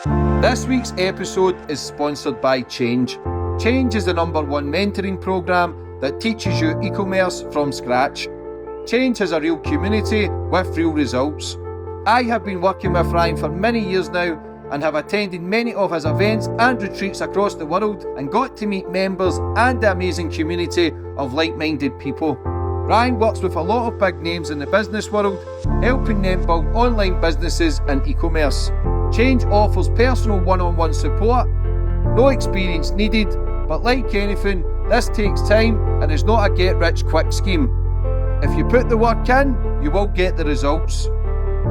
This week's episode is sponsored by Change. Change is the #1 mentoring program that teaches you e-commerce from scratch. Change has a real community with real results. I have been working with Ryan for many years now and have attended many of his events and retreats across the world and got to meet members and the amazing community of like-minded people. Ryan works with a lot of big names in the business world, helping them build online businesses and e-commerce. Change offers personal one-on-one support, no experience needed, but like anything, this takes time and is not a get-rich-quick scheme. If you put the work in, you will get the results.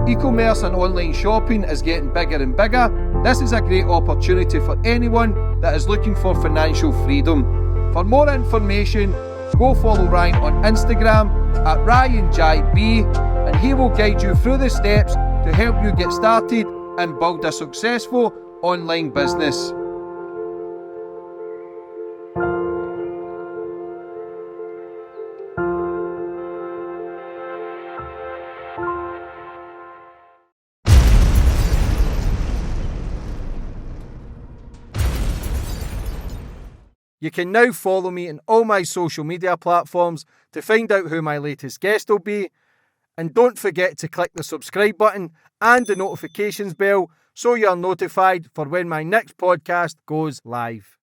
E-commerce and online shopping is getting bigger and bigger. This is a great opportunity for anyone that is looking for financial freedom. For more information, go follow Ryan on Instagram at RyanJB, and he will guide you through the steps to help you get started and build a successful online business. You can now follow me on all my social media platforms to find out who my latest guest will be. And don't forget to click the subscribe button and the notifications bell so you're notified for when my next podcast goes live.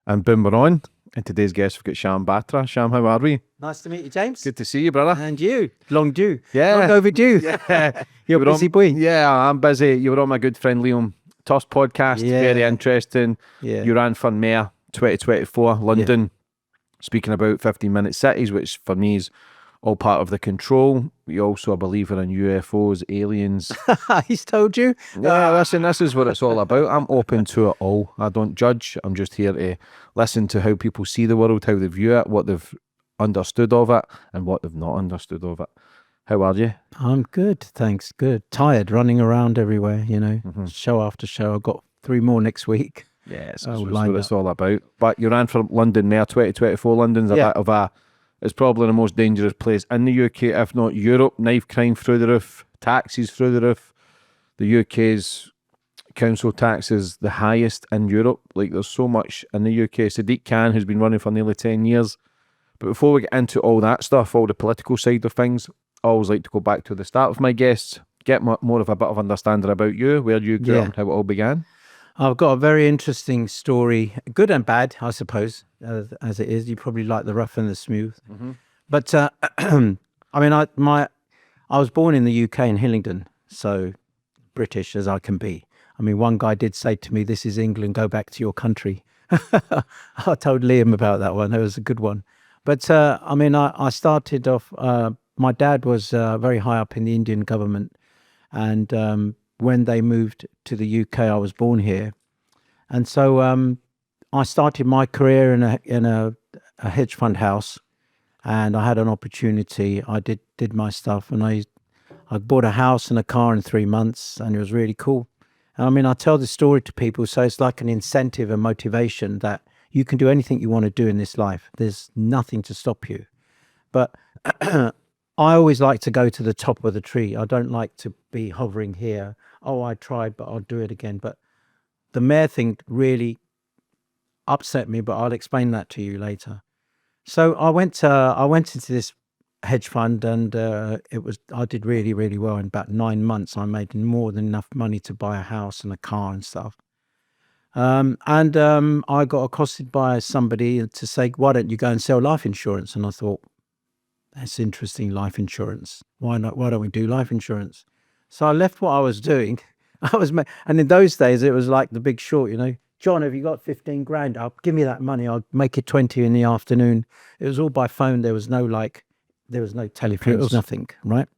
And boom, we're on. And today's guest, we've got Shyam Batra. Shyam, how are we? Nice to meet you, James. Good to see you, brother. And you. Long due. Yeah. Long overdue. Yeah. You're a busy boy. Yeah, I'm busy. You were on my good friend Liam Tuss podcast. Yeah. Very interesting. Yeah. You ran for Mayor 2024, London, speaking about 15-minute cities, which for me is all part of the control. You're also a believer in UFOs, aliens. He's told you? Yeah, listen, this is what it's all about. I'm open to it all. I don't judge. I'm just here to listen to how people see the world, how they view it, what they've understood of it, and what they've not understood of it. How are you? I'm good, thanks. Good. Tired, running around everywhere, you know, show after show. I've got 3 more next week. Yeah, that's what it's all about. But you ran for London there, 2024. London's a bit of a... It's probably the most dangerous place in the UK, if not Europe. Knife crime through the roof, taxes through the roof. The UK's council tax is the highest in Europe. Like, there's so much in the UK. Sadiq Khan, who's been running for nearly 10 years. But before we get into all that stuff, all the political side of things, I always like to go back to the start of my guests, get more of a bit of understanding about you, where you grew up and how it all began. I've got a very interesting story, good and bad, I suppose, as it is. You probably like the rough and the smooth. But I mean, I was born in the UK in Hillingdon, so British as I can be. I mean, one guy did say to me, "This is England, go back to your country." I told Liam about that one. That was a good one. But I mean, I started off, my dad was very high up in the Indian government, and when they moved to the UK, I was born here. And so I started my career in a hedge fund house, and I had an opportunity. I did my stuff, and I bought a house and a car in 3 months, and it was really cool. I mean, I tell this story to people, so it's like an incentive and motivation that you can do anything you want to do in this life. There's nothing to stop you. But I always like to go to the top of the tree. I don't like to be hovering here. Oh, I tried, but I'll do it again. But the mayor thing really upset me, but I'll explain that to you later. So I went into this hedge fund, and I did really, really well. In about 9 months, I made more than enough money to buy a house and a car and stuff. And I got accosted by somebody to say, "Why don't you go and sell life insurance?" And I thought, that's interesting, life insurance. Why not? Why don't we do life insurance? So I left what I was doing. And in those days, it was like The Big Short, you know. "John, have you got 15 grand? Give me that money. I'll make it 20 in the afternoon." It was all by phone. There was no telephones, nothing, right?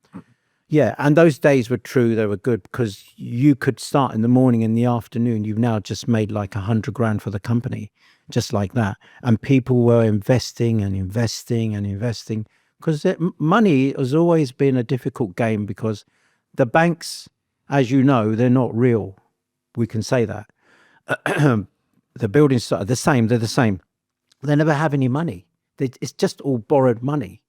Yeah, and those days were true. They were good because you could start in the morning, in the afternoon. You've now just made like 100 grand for the company, just like that. And people were investing and investing and investing, because money has always been a difficult game, because the banks, as you know, they're not real. We can say that. the buildings are the same. They're the same. They never have any money. It's just all borrowed money.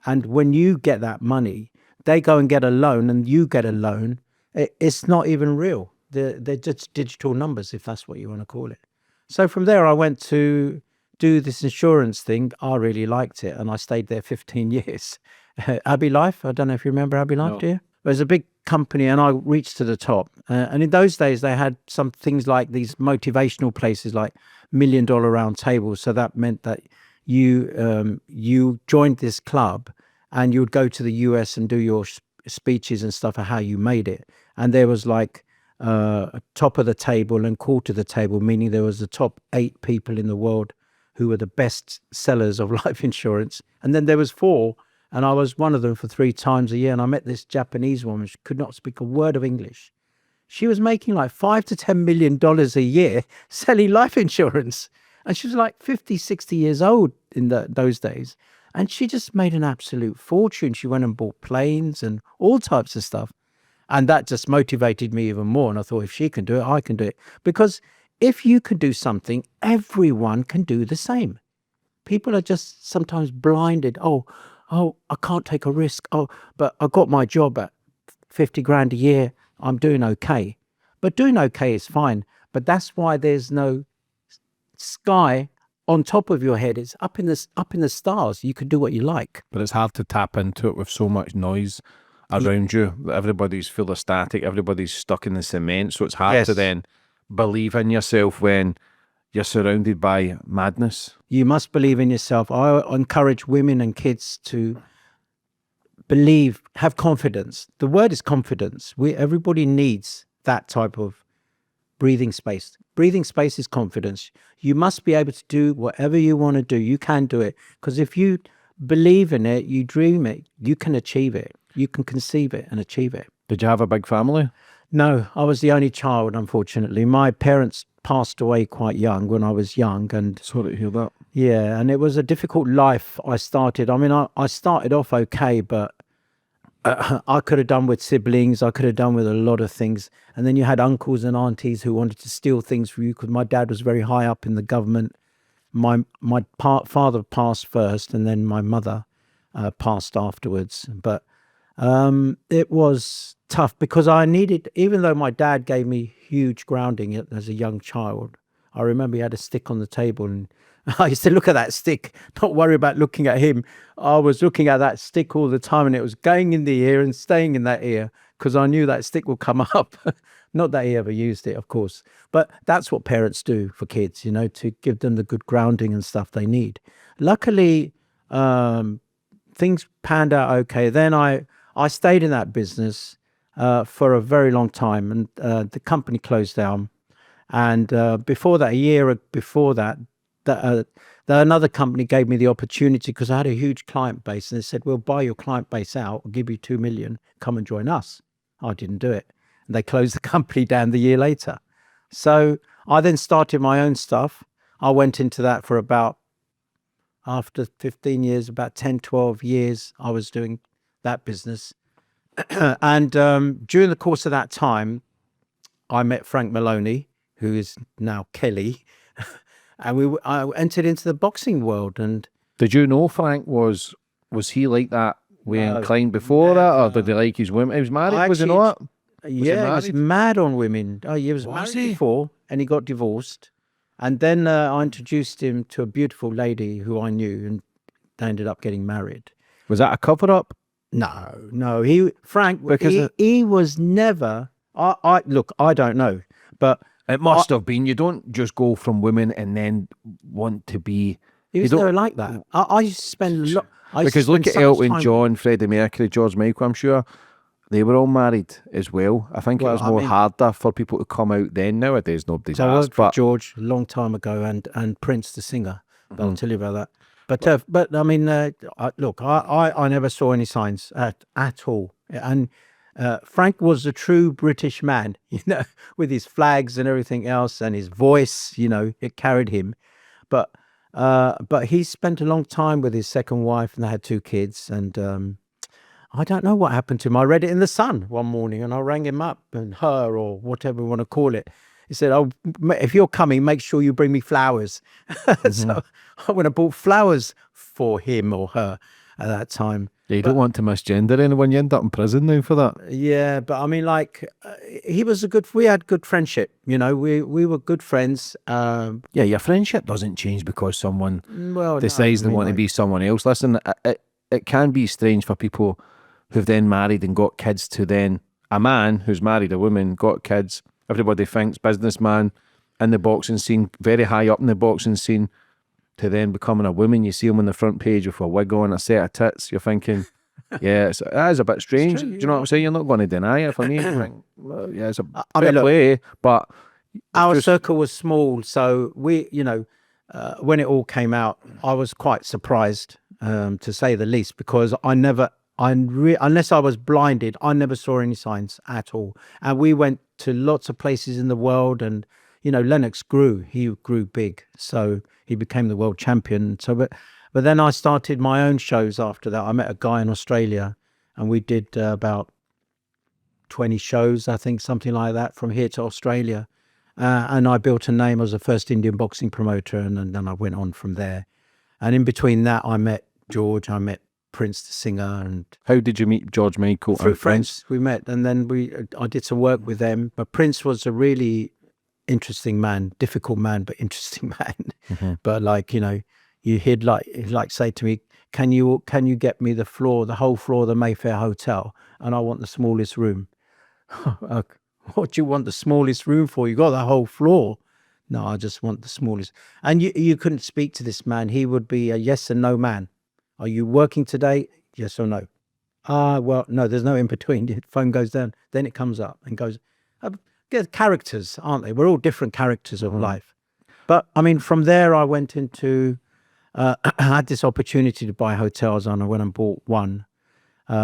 And when you get that money, they go and get a loan, and you get a loan. It's not even real. They're just digital numbers, if that's what you want to call it. So from there, I went to do this insurance thing. I really liked it, and I stayed there 15 years. Abbey Life. I don't know if you remember Abbey Life, No. do you? It was a big company, and I reached to the top. And in those days, they had some things like these motivational places, like $1 Million Round Tables. So that meant that you joined this club, and you would go to the US and do your speeches and stuff of how you made it. And there was like top of the table and quarter of the table, meaning there was the top 8 people in the world who were the best sellers of life insurance. And then there was 4, and I was one of them for 3 times a year. And I met this Japanese woman. She could not speak a word of English. She was making like $5 to $10 million a year selling life insurance. And she was like 50, 60 years old in those days. And she just made an absolute fortune. She went and bought planes and all types of stuff. And that just motivated me even more. And I thought, if she can do it, I can do it. Because if you can do something, everyone can do the same. People are just sometimes blinded. Oh, I can't take a risk. Oh, but I got my job at 50 grand a year. I'm doing okay. But doing okay is fine. But that's why there's no sky on top of your head. It's up in the stars. You can do what you like. But it's hard to tap into it with so much noise around you. Everybody's full of static. Everybody's stuck in the cement. So it's hard to then believe in yourself when you're surrounded by madness. You must believe in yourself. I encourage women and kids to believe, have confidence. The word is confidence. Everybody needs that type of breathing space. Breathing space is confidence. You must be able to do whatever you want to do. You can do it. Because if you believe in it, you dream it, you can achieve it. You can conceive it and achieve it. Did you have a big family? No, I was the only child, unfortunately. My parents passed away quite young when I was young. And sorry to hear that. Yeah, and it was a difficult life I started. I mean, I started off okay, but I could have done with siblings. I could have done with a lot of things. And then you had uncles and aunties who wanted to steal things from you because my dad was very high up in the government. My father passed first, and then my mother passed afterwards. But it was tough because I needed, even though my dad gave me huge grounding as a young child, I remember he had a stick on the table, and I used to look at that stick, not worry about looking at him. I was looking at that stick all the time, and it was going in the ear and staying in that ear because I knew that stick would come up. Not that he ever used it, of course, but that's what parents do for kids, to give them the good grounding and stuff they need. Luckily, things panned out okay. Then I stayed in that business for a very long time, and the company closed down. And before that, a year before that, another company gave me the opportunity because I had a huge client base, and they said, "We'll buy your client base out. We'll give you 2 million. Come and join us." I didn't do it. And they closed the company down the year later. So I then started my own stuff. I went into that for after 15 years, about 10, 12 years, I was doing that business. And during the course of that time, I met Frank Maloney, who is now Kelly. And I entered into the boxing world. And did you know Frank was he like that way inclined before that, or did he like his women? He was married, was he not? Yeah, he was mad on women. Oh, he was married before, and he got divorced. And then I introduced him to a beautiful lady who I knew, and they ended up getting married. Was that a cover-up? No. Frank, because he was never. Look, I don't know, but it must have been. You don't just go from women and then want to be. He was never like that. I used to spend a lot. Because look at Elton John, Freddie Mercury, George Michael. I'm sure they were all married as well. I think it was harder for people to come out then. Nowadays, nobody's asked. I worked for George a long time ago, and Prince, the singer. Mm-hmm. I'll tell you about that. But I mean, look, I never saw any signs at all. And Frank was a true British man, with his flags and everything else, and his voice, it carried him. But he spent a long time with his second wife, and they had 2 kids. And I don't know what happened to him. I read it in the Sun one morning, and I rang him up, and her, or whatever we want to call it. he said, "Oh, if you're coming, make sure you bring me flowers." So I went and bought flowers for him or her at that time. Yeah, you don't want to misgender anyone. You end up in prison now for that. Yeah, but I mean, like, he was we had good friendship. You know, we were good friends. Yeah, your friendship doesn't change because someone Well, decides no, I they mean, want to like, be someone else. Listen, it can be strange for people who've then married and got kids to then a man who's married a woman, got kids. Everybody thinks businessman in the boxing scene, very high up in the boxing scene, to then becoming a woman. You see him on the front page with a wig on, a set of tits. You're thinking, yeah, that is a bit strange. true, Do you know what I'm saying? You're not going to deny it. For me, you think, well, yeah, it's a I fair mean, look, play, but our just- circle was small, so we, you know, when it all came out, I was quite surprised, to say the least, because unless I was blinded, I never saw any signs at all. And we went to lots of places in the world, and you know, Lennox he grew big, so he became the world champion. So, but then I started my own shows after that. I met a guy in Australia, and we did about 20 shows, I think, something like that, from here to Australia. And I built a name as the first Indian boxing promoter, and then I went on from there. And in between that, I met George, I met Prince the singer, and how did you meet George Michael through and Prince? friends we met. And then I did some work with them. But Prince was a really interesting man, difficult man, but interesting man. But like, you know, he'd like say to me, can you get me the whole floor of the Mayfair Hotel, and I want the smallest room. What do you want the smallest room for? You got the whole floor. No, I just want the smallest. And you couldn't speak to this man. He would be a yes and no man. Are you working today? Yes or no? Well, no, there's no in between. The phone goes down, then it comes up and goes. They're characters, aren't they? We're all different characters of life. But I mean, from there, I went into, I had this opportunity to buy hotels, and I went and bought one.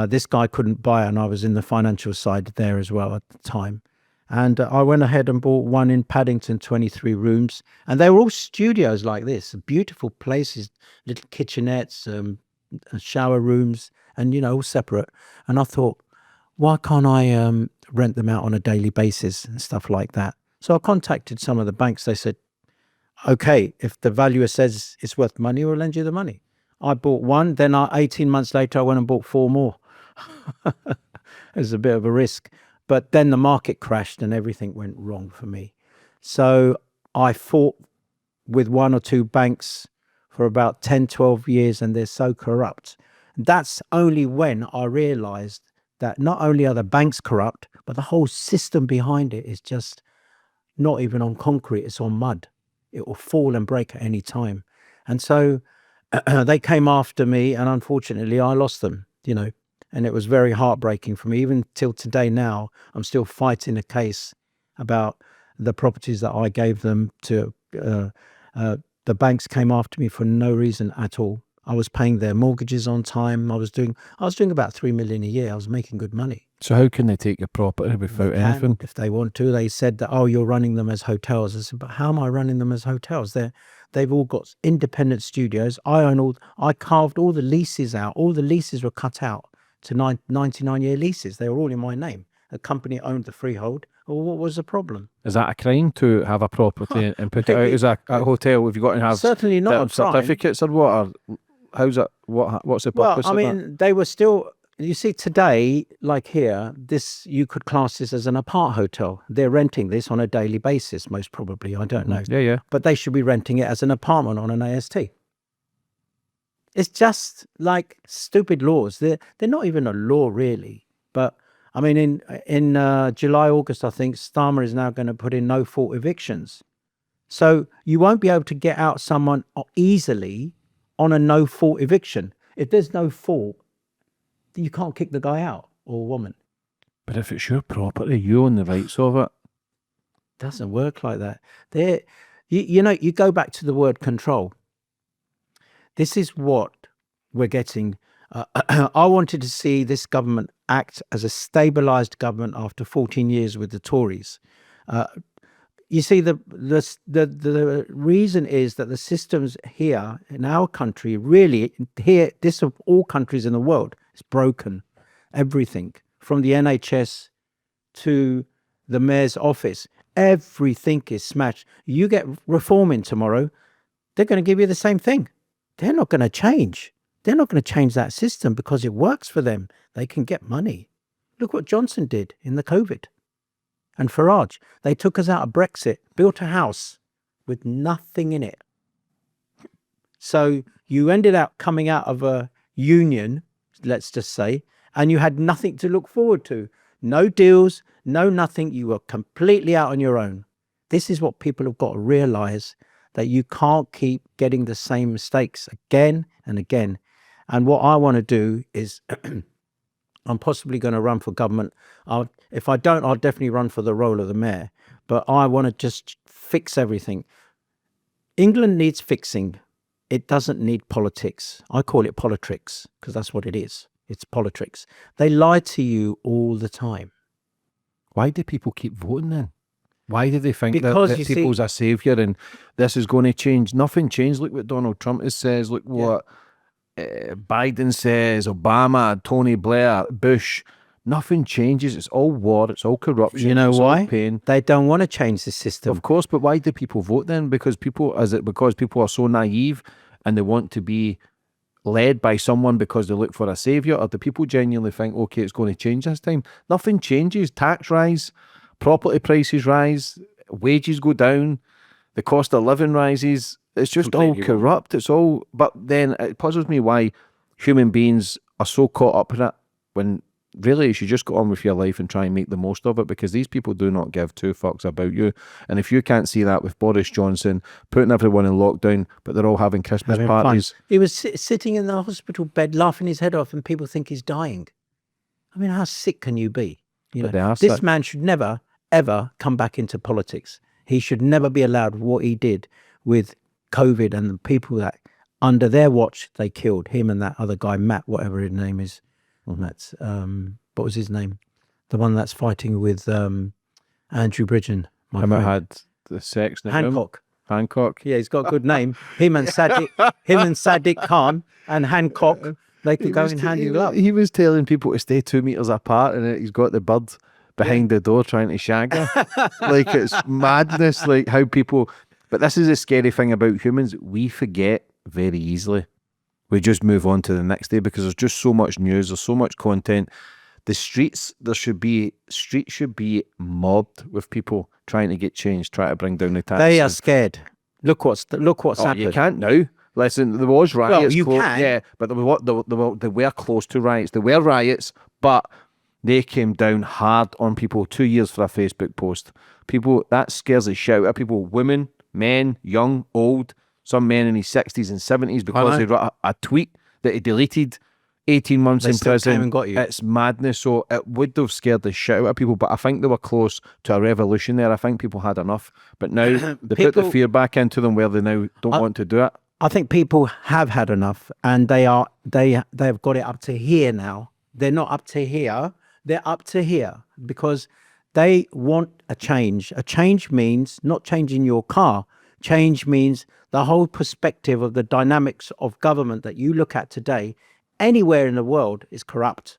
This guy couldn't buy it, and I was in the financial side there as well at the time. And I went ahead and bought one in Paddington, 23 rooms. And they were all studios like this, beautiful places, little kitchenettes, shower rooms, and, you know, all separate. And I thought, why can't I rent them out on a daily basis and stuff like that? So I contacted some of the banks. They said, okay, if the valuer says it's worth money, we'll lend you the money. I bought one. Then 18 months later, I went and bought 4 more. It was a bit of a risk. But then the market crashed and everything went wrong for me. So I fought with 1 or 2 banks for about 10, 12 years, and they're so corrupt. That's only when I realized that not only are the banks corrupt, but the whole system behind it is just not even on concrete, it's on mud. It will fall and break at any time. And so they came after me, and unfortunately I lost them, you know, and it was very heartbreaking for me. Even till today now, I'm still fighting a case about the properties that I gave them to. The banks came after me for no reason at all. I was paying their mortgages on time. I was doing about 3 million a year. I was making good money. So how can they take your property without anything? If they want to. They said that, oh, you're running them as hotels. I said, but how am I running them as hotels? They've all got independent studios. I carved all the leases out. All the leases were cut out to 99-year leases. They were all in my name. The company owned the freehold. Well, what was the problem? Is that a crime to have a property and put it out as a hotel? Have you got to have certainly not a crime. certificates or what? Or how's that? What's the purpose Well, I of mean, they were still. You see, today, like here, you could class this as an apart hotel. They're renting this on a daily basis, most probably. I don't know. that? Yeah. But they should be renting it as an apartment on an AST. It's just like stupid laws. They're not even a law, really. But I mean, in July, August, I think Starmer is now going to put in no fault evictions. So you won't be able to get out someone easily on a no fault eviction. If there's no fault, you can't kick the guy out or woman. But if it's your property, you own the rights of it. Doesn't work like that. You know, you go back to the word control. This is what we're getting. I wanted to see this government act as a stabilised government after 14 years with the Tories. You see, the reason is that the systems here in our country, really here, this of all countries in the world, is broken. Everything from the NHS to the mayor's office, Everything is smashed. You get reform in tomorrow, they're going to give you the same thing. They're not going to change. They're not going to change that system because it works for them. They can get money. Look what Johnson did in the COVID. And Farage, they took us out of Brexit, built a house with nothing in it. So you ended up coming out of a union, let's just say, and you had nothing to look forward to. No deals, no nothing. You were completely out on your own. This is what people have got to realize, that you can't keep getting the same mistakes again and again. And what I want to do is I'm possibly going to run for government. If I don't, I'll definitely run for the role of the mayor. But I want to just fix everything. England needs fixing. It doesn't need politics. I call it politics because that's what it is. It's politics. They lie to you all the time. Why do people keep voting then? Why do they think Because that people's a saviour and this is going to change? Nothing changed. Look what Donald Trump has says. Look what Biden says, Obama, Tony Blair, Bush. Nothing changes. It's all war. It's all corruption. You know it's why? All pain. They don't want to change the system. Of course, but why do people vote then? Because people are so naive and they want to be led by someone because they look for a saviour, or do people genuinely think, okay, it's going to change this time? Nothing changes. Tax rise, property prices rise, wages go down, the cost of living rises. It's just completely all corrupt. It's all. But then it puzzles me why human beings are so caught up in it when really you should just go on with your life and try and make the most of it, because these people do not give two fucks about you. And if you can't see that with Boris Johnson putting everyone in lockdown, but they're all having Christmas parties. Fun. He was sitting in the hospital bed laughing his head off and people think he's dying. I mean, how sick can you be? You know, this man should never, ever come back into politics. He should never be allowed what he did with COVID and the people that under their watch they killed, him and that other guy, Matt, whatever his name is. That's what was his name? The one that's fighting with Andrew Bridgen. My friend. Had the sex name. Hancock. Yeah, he's got a good name. Him and Sadiq Khan and Hancock. They could go in hand in glove. He was telling people to stay 2 meters apart, and he's got the bird behind the door trying to shag her. Like, it's madness. Like how people. But this is the scary thing about humans. We forget very easily. We just move on to the next day because there's just so much news, there's so much content. The streets should be mobbed with people trying to get change, trying to bring down the taxes. They are scared. Look what's happened. You can't now. Listen, there was riots. Well, you can. Yeah, but they were close to riots. There were riots, but they came down hard on people. 2 years for a Facebook post. People, that scares the shit out of people. Women, men, young, old. Some men in his 60s and 70s because they wrote a tweet that he deleted 18 months in prison. Came and got you. It's madness. So it would have scared the shit out of people, but I think they were close to a revolution there. I think people had enough. But now they put the fear back into them where they now don't want to do it. I think people have had enough and they've got it up to here now. They're not up to here. They're up to here because they want a change. A change means not changing your car. Change means the whole perspective of the dynamics of government that you look at today, anywhere in the world, is corrupt.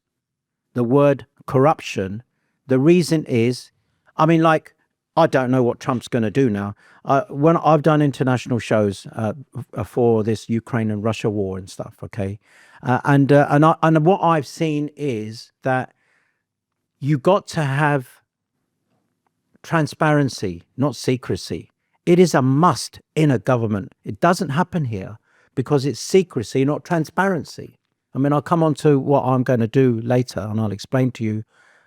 The word corruption, the reason is, I mean, like, I don't know what Trump's going to do now. When I've done international shows for this Ukraine and Russia war and stuff, okay, and what I've seen is that you got to have transparency, not secrecy. It is a must in a government. It doesn't happen here because it's secrecy, not transparency. I mean, I'll come on to what I'm going to do later and I'll explain to you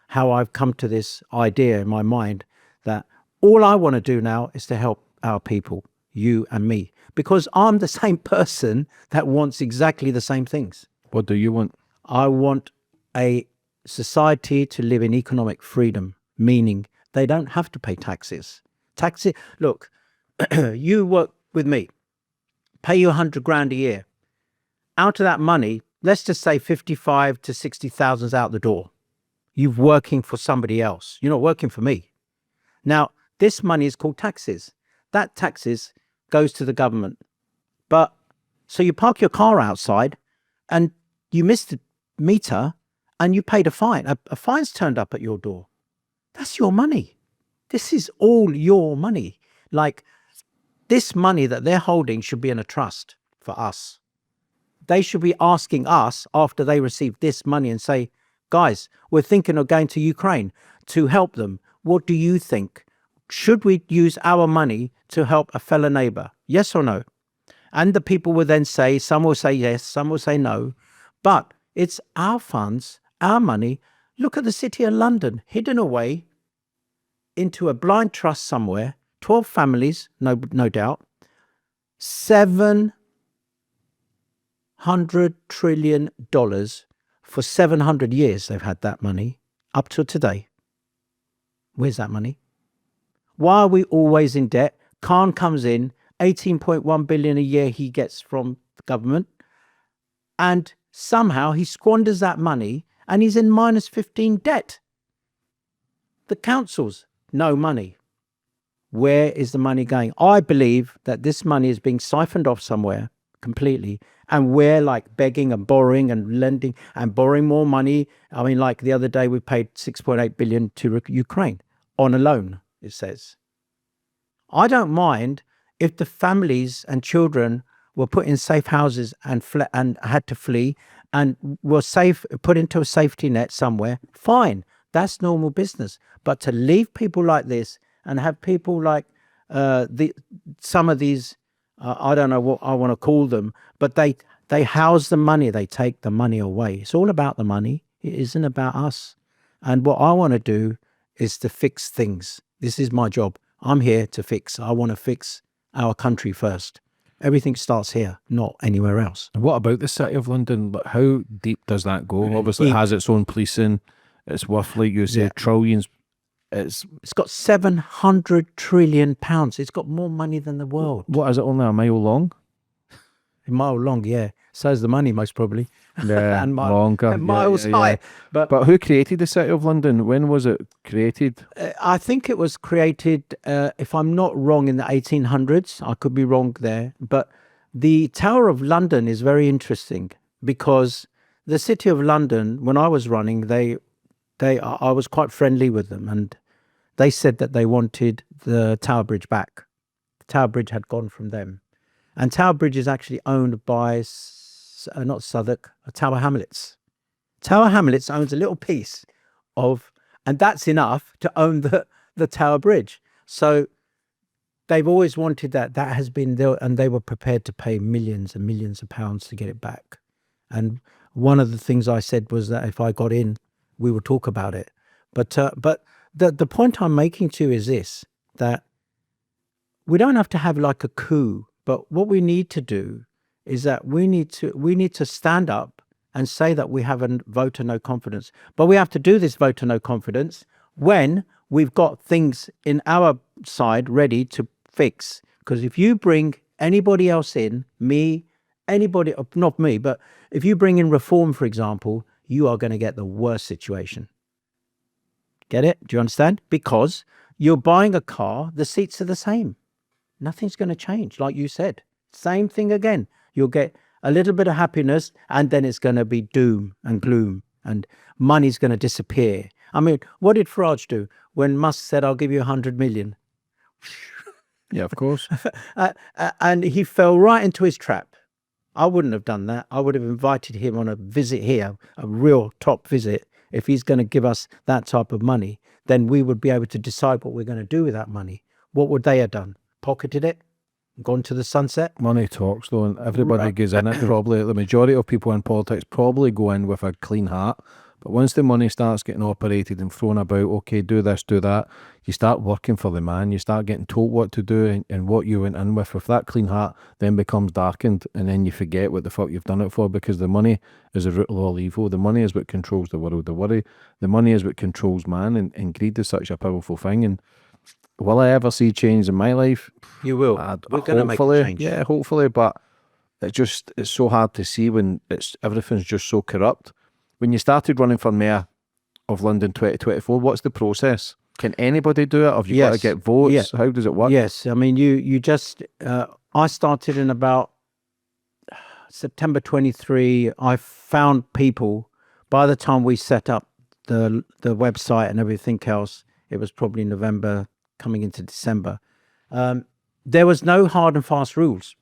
how I've come to this idea in my mind that all I want to do now is to help our people, you and me, because I'm the same person that wants exactly the same things. What do you want? I want a society to live in economic freedom, meaning they don't have to pay taxes. Look, you work with me, pay you 100 grand a year. Out of that money, let's just say 55 to 60,000 is out the door. You're working for somebody else. You're not working for me. Now, this money is called taxes. That taxes goes to the government. But so you park your car outside and you missed the meter and you paid a fine. A fine's turned up at your door. That's your money. This is all your money. Like, this money that they're holding should be in a trust for us. They should be asking us after they receive this money and say, guys, we're thinking of going to Ukraine to help them. What do you think? Should we use our money to help a fellow neighbor? Yes or no? And the people will then say, some will say yes, some will say no. But it's our funds, our money. Look at the city of London, hidden away into a blind trust somewhere. 12 families, no doubt. $700 trillion for 700 years they've had that money up to today. Where's that money? Why are we always in debt? Khan comes in, 18.1 billion a year he gets from the government, and somehow he squanders that money and he's in minus 15 debt. The councils, no money. Where is the money going? I believe that this money is being siphoned off somewhere completely, and we're like begging and borrowing and lending and borrowing more money. I mean, like the other day we paid 6.8 billion to Ukraine on a loan, it says. I don't mind if the families and children were put in safe houses and had to flee and were safe, put into a safety net somewhere. Fine, that's normal business. But to leave people like this and have people like some of these, I don't know what I want to call them, but they house the money, they take the money away. It's all about the money. It isn't about us. And what I want to do is to fix things. This is my job. I'm here to fix. I want to fix our country first. Everything starts here, not anywhere else. And what about the City of London? Like, how deep does that go? Obviously, it has its own policing. It's worth, like you say, trillions. It's got 700 trillion pounds. It's got more money than the world. What is it? Only a mile long? A mile long, yeah. So is the money, most probably. Yeah, and longer. And miles high. But who created the City of London? When was it created? I think it was created, if I'm not wrong, in the 1800s. I could be wrong there. But the Tower of London is very interesting because the City of London, when I was running, I was quite friendly with them, and they said that they wanted the Tower Bridge back. The Tower Bridge had gone from them. And Tower Bridge is actually owned by, not Southwark, Tower Hamlets. Tower Hamlets owns a little piece of, and that's enough to own the Tower Bridge. So they've always wanted that. That has been there, and they were prepared to pay millions and millions of pounds to get it back. And one of the things I said was that if I got in, we would talk about it. But the point I'm making to you is this, that we don't have to have like a coup, but what we need to do is that we need to stand up and say that we have a vote of no confidence. But we have to do this vote of no confidence when we've got things in our side ready to fix. Because if you bring anybody else in, anybody, not me, but if you bring in reform, for example, you are going to get the worst situation. Get it? Do you understand? Because you're buying a car, the seats are the same. Nothing's going to change, like you said. Same thing again. You'll get a little bit of happiness, and then it's going to be doom and gloom, and money's going to disappear. I mean, what did Farage do when Musk said, I'll give you 100 million? Yeah, of course. And he fell right into his trap. I wouldn't have done that. I would have invited him on a visit here, a real top visit. If he's going to give us that type of money, then we would be able to decide what we're going to do with that money. What would they have done? Pocketed it? Gone to the sunset? Money talks, though, and everybody goes in it. Probably the majority of people in politics probably go in with a clean heart. But once the money starts getting operated and thrown about, okay, do this, do that, you start working for the man. You start getting told what to do and what you went in with. If that clean heart then becomes darkened, and then you forget what the fuck you've done it for, because the money is the root of all evil. The money is what controls the world. The money is what controls man, and greed is such a powerful thing. And will I ever see change in my life? You will. We're going to make a change. Yeah, hopefully. But it's so hard to see when everything's just so corrupt. When you started running for Mayor of London 2024, what's the process? Can anybody do it? Or have you got to get votes? Yes. How does it work? Yes. I mean, you just, I started in about September 23. I found people. By the time we set up the website and everything else, it was probably November coming into December, there was no hard and fast rules.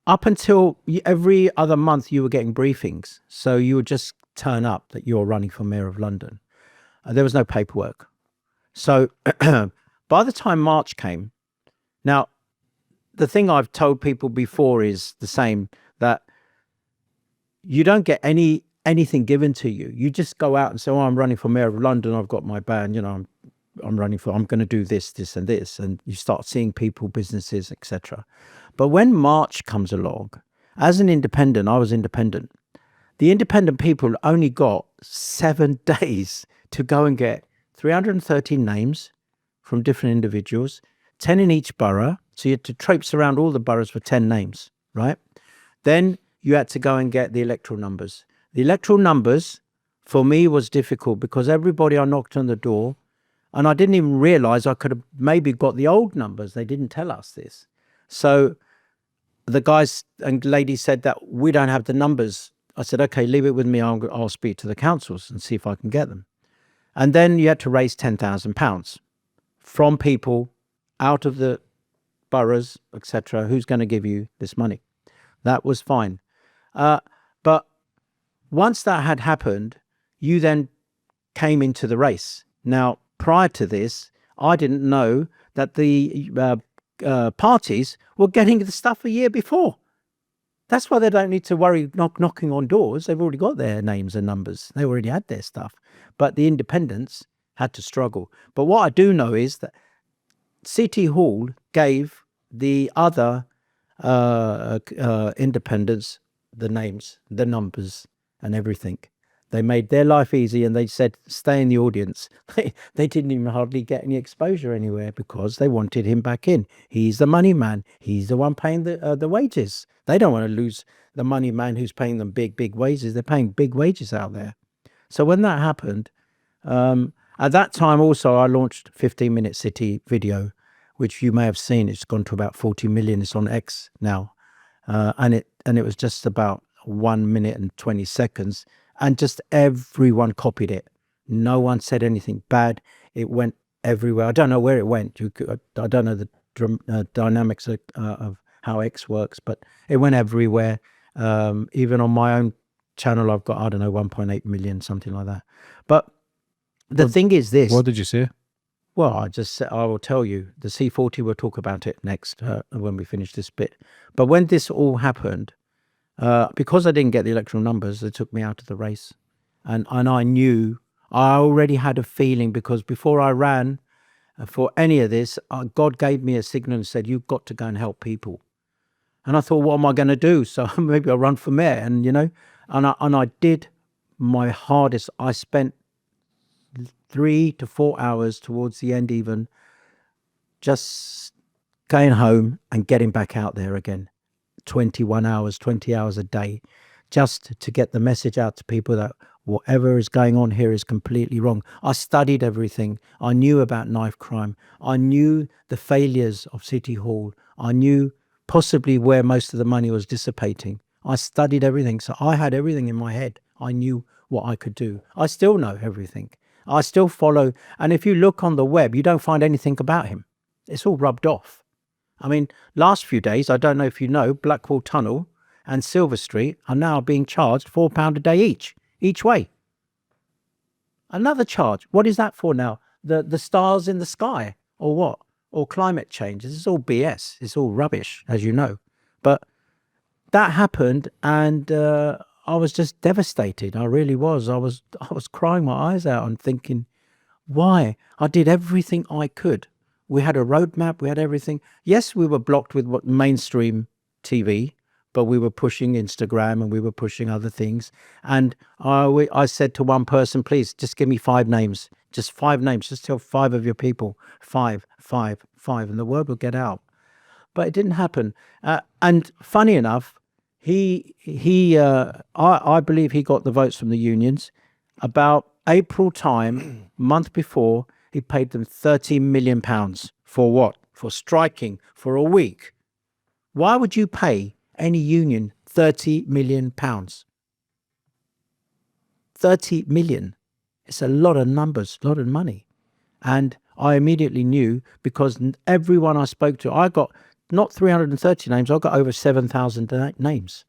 Up until every other month, you were getting briefings. So you would just turn up that you're running for Mayor of London. There was no paperwork. So by the time March came, now, the thing I've told people before is the same, that you don't get anything given to you. You just go out and say, oh, I'm running for Mayor of London. I've got my band, I'm going to do this, this and this. And you start seeing people, businesses, etc. But when March comes along, as an independent, I was independent. The independent people only got 7 days to go and get 313 names from different individuals, 10 in each borough. So you had to traipse around all the boroughs for 10 names, right? Then you had to go and get the electoral numbers. The electoral numbers for me was difficult because everybody I knocked on the door, and I didn't even realize I could have maybe got the old numbers. They didn't tell us this. So the guys and ladies said that we don't have the numbers. I said, okay, leave it with me. I'll speak to the councils and see if I can get them. And then you had to raise £10,000 from people out of the boroughs, etc. Who's going to give you this money? That was fine. But once that had happened, you then came into the race. Now, prior to this, I didn't know that the parties were getting the stuff a year before. That's why they don't need to worry knocking on doors. They've already got their names and numbers. They already had their stuff. But the independents had to struggle. But what I do know is that City Hall gave the other independents the names, the numbers and everything. They made their life easy and they said, stay in the audience. They didn't even hardly get any exposure anywhere because they wanted him back in. He's the money man. He's the one paying the wages. They don't want to lose the money man who's paying them big wages. They're paying big wages out there. So when that happened, at that time also I launched 15-minute city video, which you may have seen. It's gone to about 40 million. It's on X now. And it was just about 1 minute and 20 seconds. And just everyone copied it. No one said anything bad. It went everywhere. I don't know where it went. I don't know the dynamics of how X works, but it went everywhere. Even on my own channel, I've got, 1.8 million, something like that. But the thing is this. What did you say? Well, I will tell you. The C40, we'll talk about it next when we finish this bit. But when this all happened, because I didn't get the electoral numbers, they took me out of the race. And I knew, I already had a feeling, because before I ran for any of this, God gave me a signal and said, you've got to go and help people. And I thought, what am I going to do? So maybe I'll run for mayor. And, and I did my hardest. I spent 3 to 4 hours towards the end even, just going home and getting back out there again. 21 hours, 20 hours a day, just to get the message out to people that whatever is going on here is completely wrong. I studied everything. I knew about knife crime. I knew the failures of City Hall. I knew possibly where most of the money was dissipating. I studied everything. So I had everything in my head. I knew what I could do. I still know everything. I still follow. And if you look on the web, you don't find anything about him. It's all rubbed off. I mean, last few days, I don't know if you know, Blackwall Tunnel and Silver Street are now being charged £4 a day each way. Another charge. What is that for now? The stars in the sky or what? Or climate change. This is all BS. It's all rubbish, as you know. But that happened and I was just devastated. I really was. I was crying my eyes out and thinking, why? I did everything I could. We had a roadmap, we had everything. Yes, we were blocked with what mainstream TV, but we were pushing Instagram and we were pushing other things. And I said to one person, please, just give me 5 names. Just 5 names. Just tell 5 of your people. 5, and the word will get out. But it didn't happen. And funny enough, I believe he got the votes from the unions. About April time, month before, he paid them £30 million. For what? For striking for a week. Why would you pay any union £30 million? 30 million. It's a lot of numbers, a lot of money. And I immediately knew because everyone I spoke to, I got not 330 names, I got over 7,000 names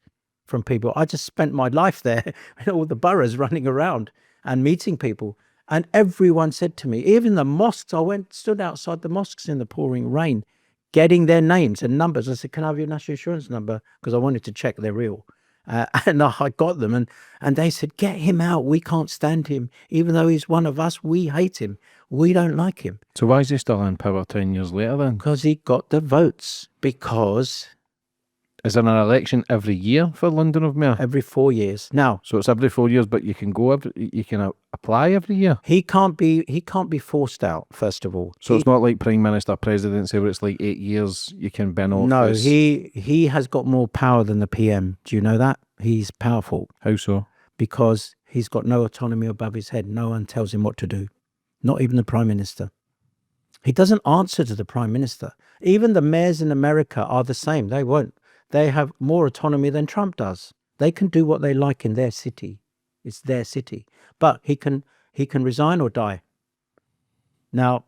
from people. I just spent my life there in all the boroughs running around and meeting people. And everyone said to me, even the mosques, stood outside the mosques in the pouring rain, getting their names and numbers. I said, can I have your national insurance number? Because I wanted to check they're real. And I got them and they said, get him out. We can't stand him. Even though he's one of us, we hate him. We don't like him. So why is he still in power 10 years later then? Because he got the votes. Because Is there an election every year for London of Mayor? every 4 years. Now, So it's every 4 years, but you can apply every year. he can't be forced out, first of all. So it's not like Prime Minister, Presidency, where it's like 8 years you can bin office. No, he has got more power than the PM. Do you know that? He's powerful How so? because he's got no autonomy above his head. No one tells him what to do, not even the Prime Minister. He doesn't answer to the Prime Minister. Even the mayors in America are the same. They won't. They have more autonomy than Trump does. They can do what they like in their city. It's their city. But he can resign or die. Now,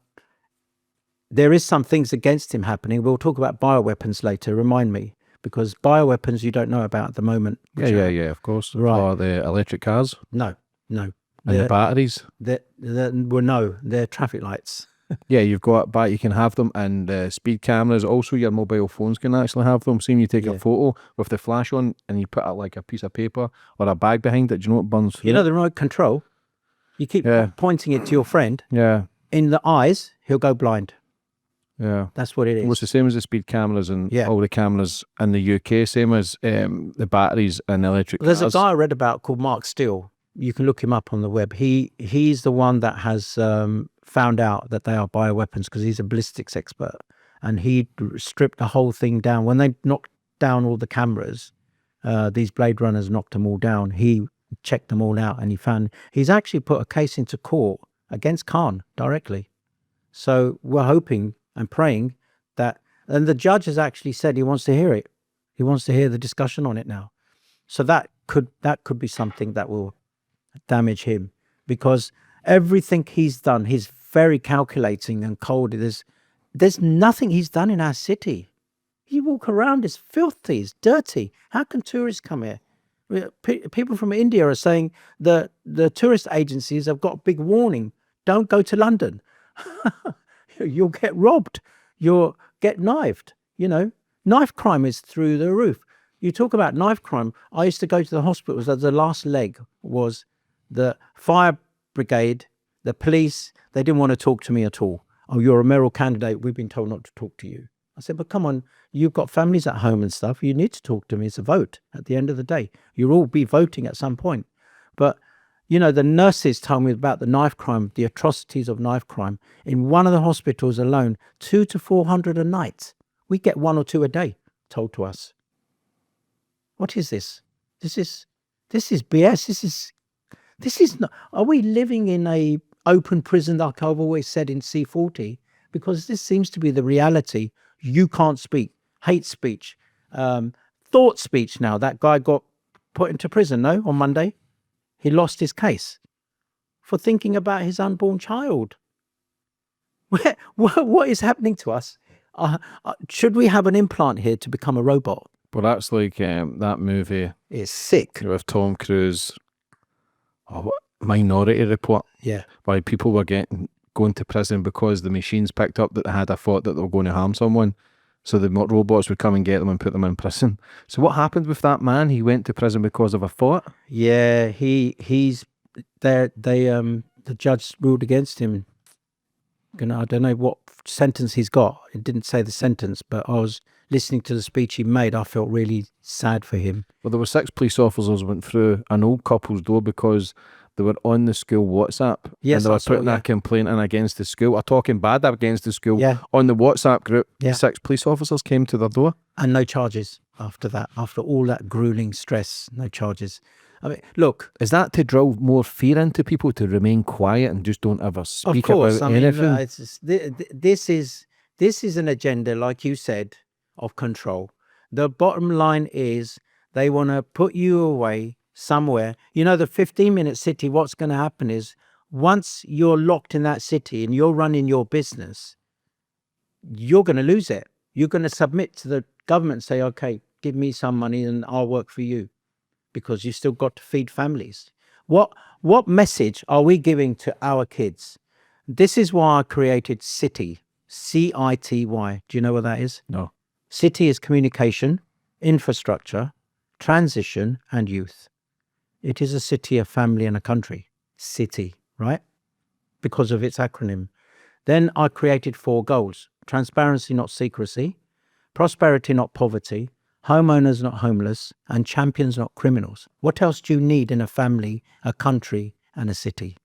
there is some things against him happening. We'll talk about bioweapons later, remind me, because bioweapons you don't know about at the moment. Yeah, of course. Right. Or the electric cars No. and the batteries. They're traffic lights. Yeah, you've got, but you can have them, and speed cameras. Also, your mobile phones can actually have them. See, when you take a photo with the flash on, and you put like a piece of paper or a bag behind it. Do you know what burns through? You know the remote control? You keep pointing it to your friend. Yeah, In the eyes, he'll go blind. yeah. That's what it is. Well, it's the same as the speed cameras and all the cameras in the UK. Same as the batteries and electric There's cars. a guy I read about called Mark Steele. You can look him up on the web. He's the one that has found out that they are bioweapons because he's a ballistics expert, and he stripped the whole thing down. When they knocked down all the cameras, these Blade Runners knocked them all down. He checked them all out, and he's actually put a case into court against Khan directly. So we're hoping and praying that, and the judge has actually said he wants to hear it. He wants to hear the discussion on it now. So that could be something that will damage him, because everything he's done, he's very calculating and cold. There's nothing he's done in our city. You walk around, it's filthy, it's dirty. How can tourists come here? People from India are saying the tourist agencies have got a big warning. Don't go to London. You'll get robbed. You'll get knifed. You know, knife crime is through the roof. You talk about knife crime. I used to go to the hospitals. The last leg was the fire brigade, the police. They didn't want to talk to me at all. Oh, you're a mayoral candidate. We've been told not to talk to you. I said, but come on, you've got families at home and stuff. You need to talk to me. It's a vote at the end of the day. You'll all be voting at some point. But, you know, the nurses told me about the knife crime, the atrocities of knife crime. In one of the hospitals alone, 200 to 400 a night. We get 1 or 2 a day told to us. What is this? This is BS. This is not. Are we living in a open prison like I've always said in C40? Because this seems to be the reality. You can't speak. Hate speech. Thought speech now. That guy got put into prison, no, on Monday. He lost his case for thinking about his unborn child. What is happening to us? Should we have an implant here to become a robot? Well, that's like that movie It's sick. with Tom Cruise. Minority Report. Yeah. Why people were going to prison because the machines picked up that they had a thought that they were going to harm someone. So the robots would come and get them and put them in prison. So what happened with that man? He went to prison because of a thought? Yeah, he's there. The judge ruled against him. I don't know what sentence he's got. It didn't say the sentence, but I was listening to the speech he made. I felt really sad for him. Well, there were 6 police officers went through an old couple's door because they were on the school WhatsApp. Yes, and they were I saw, putting a complaint in against the school, or talking bad against the school. Yeah. On the WhatsApp group, Yeah. 6 police officers came to their door. And no charges after that. After all that grueling stress, no charges. I mean, look. Is that to drill more fear into people to remain quiet and just don't ever speak Of course, about I mean, anything? it's just, this is an agenda, like you said, of control. The bottom line is they want to put you away somewhere. You know, the 15-minute city, what's going to happen is once you're locked in that city and you're running your business, you're going to lose it. You're going to submit to the government and say, okay, give me some money and I'll work for you, because you still got to feed families. What message are we giving to our kids? This is why I created City, CITY. Do you know what that is? No. City is communication, infrastructure, transition, and youth. It is a city, a family, and a country. City, right? Because of its acronym. Then I created 4 goals: transparency, not secrecy; prosperity, not poverty; homeowners, not homeless; and champions, not criminals. What else do you need in a family, a country, and a city?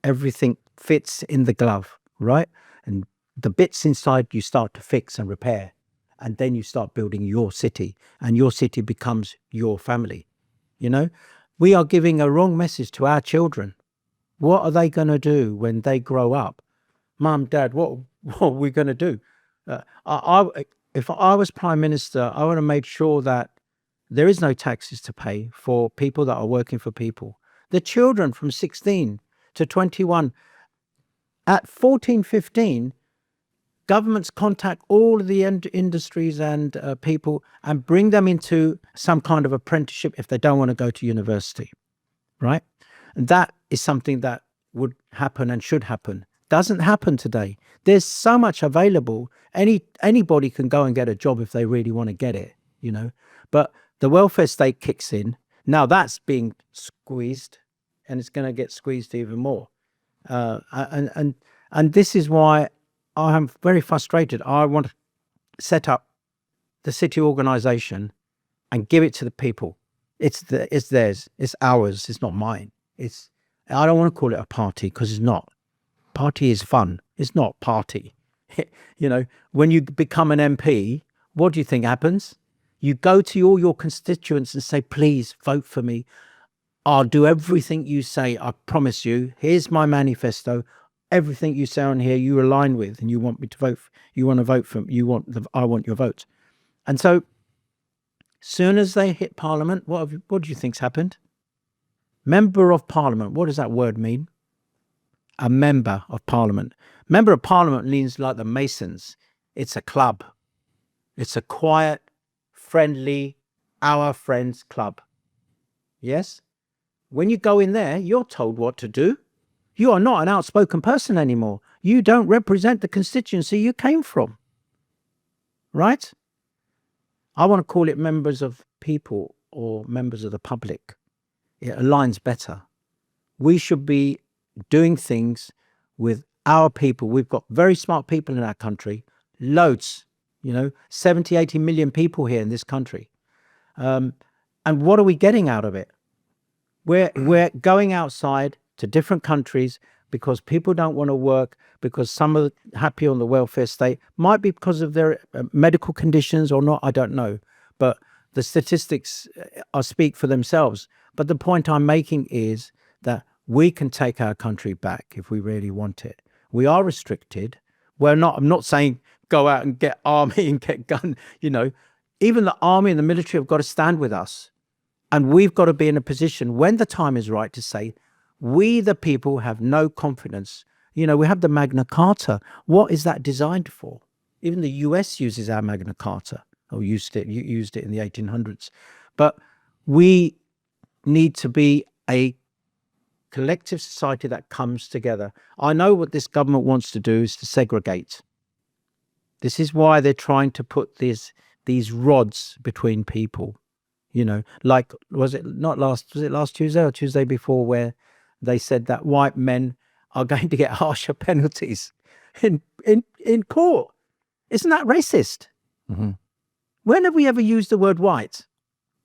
Everything fits in the glove, right? And the bits inside you start to fix and repair. And then you start building your city, and your city becomes your family. You know, we are giving a wrong message to our children. What are they going to do when they grow up? Mum, Dad, what are we going to do? If I was Prime Minister, I would have made sure that there is no taxes to pay for people that are working for people. The children from 16 to 21, at 14, 15, governments contact all of the industries and people and bring them into some kind of apprenticeship if they don't want to go to university, right? And that is something that would happen and should happen. Doesn't happen today. There's so much available. Anybody can go and get a job if they really want to get it, you know. But the welfare state kicks in. Now that's being squeezed, and it's going to get squeezed even more. And this is why I am very frustrated. I want to set up the city organisation and give it to the people. It's theirs. It's ours. It's not mine. I don't want to call it a party, because it's not. Party is fun. It's not party. You know, when you become an MP, what do you think happens? You go to all your constituents and say, please vote for me. I'll do everything you say. I promise you. Here's my manifesto. Everything you say on here, you align with, and you want me to vote. You want to vote for. I want your vote. And so, soon as they hit Parliament, what do you think's happened? Member of Parliament. What does that word mean? A member of Parliament. Member of Parliament means like the Masons. It's a club. It's a quiet, friendly, our friends club. Yes? When you go in there, you're told what to do. You are not an outspoken person anymore. You don't represent the constituency you came from. Right? I want to call it members of people or members of the public. It aligns better. We should be doing things with our people. We've got very smart people in our country. Loads, 70, 80 million people here in this country. And what are we getting out of it? We're going outside to different countries because people don't want to work, because some are happy on the welfare state. Might be because of their medical conditions or not, I don't know. But the statistics speak for themselves. But the point I'm making is that we can take our country back if we really want it. We are restricted. I'm not saying go out and get army and get gun. Even the army and the military have got to stand with us. And we've got to be in a position when the time is right to say, we the people have no confidence. We have the Magna Carta. What is that designed for? Even the US uses our Magna Carta, or used it in the 1800s. But we need to be a collective society that comes together. I know what this government wants to do is to segregate. This is why they're trying to put these rods between people. Like, was it last Tuesday or Tuesday before, where they said that white men are going to get harsher penalties in court? Isn't that racist? Mm-hmm. When have we ever used the word white?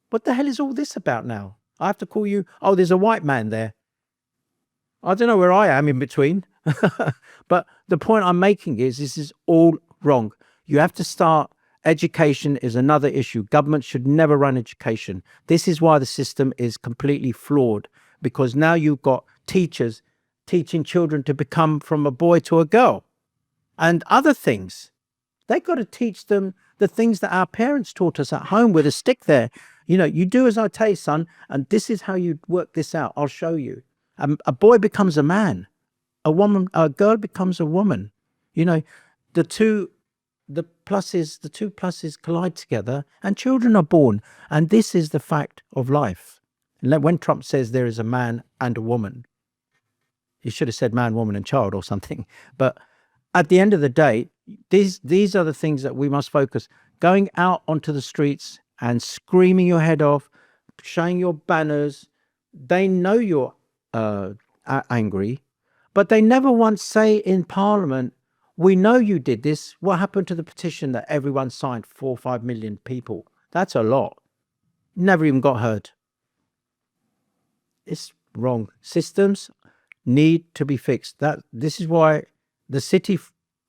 What the hell is all this about now? I have to call you, oh, there's a white man there. I don't know where I am in between. But the point I'm making is this is all wrong. You have to start. Education is another issue. Government should never run education. This is why the system is completely flawed, because now you've got teachers teaching children to become from a boy to a girl and other things. They've got to teach them the things that our parents taught us at home with a stick there. You do as I tell you, son, and this is how you work this out. I'll show you. A boy becomes a man. A girl becomes a woman. You know, the two pluses collide together and children are born. And this is the fact of life. When Trump says there is a man and a woman, he should have said man, woman, and child or something. But at the end of the day, these are the things that we must focus. Going out onto the streets and screaming your head off, showing your banners. They know you're angry, but they never once say in Parliament, we know you did this. What happened to the petition that everyone signed, 4 or 5 million people? That's a lot. Never even got heard. It's wrong. Systems need to be fixed. This is why the city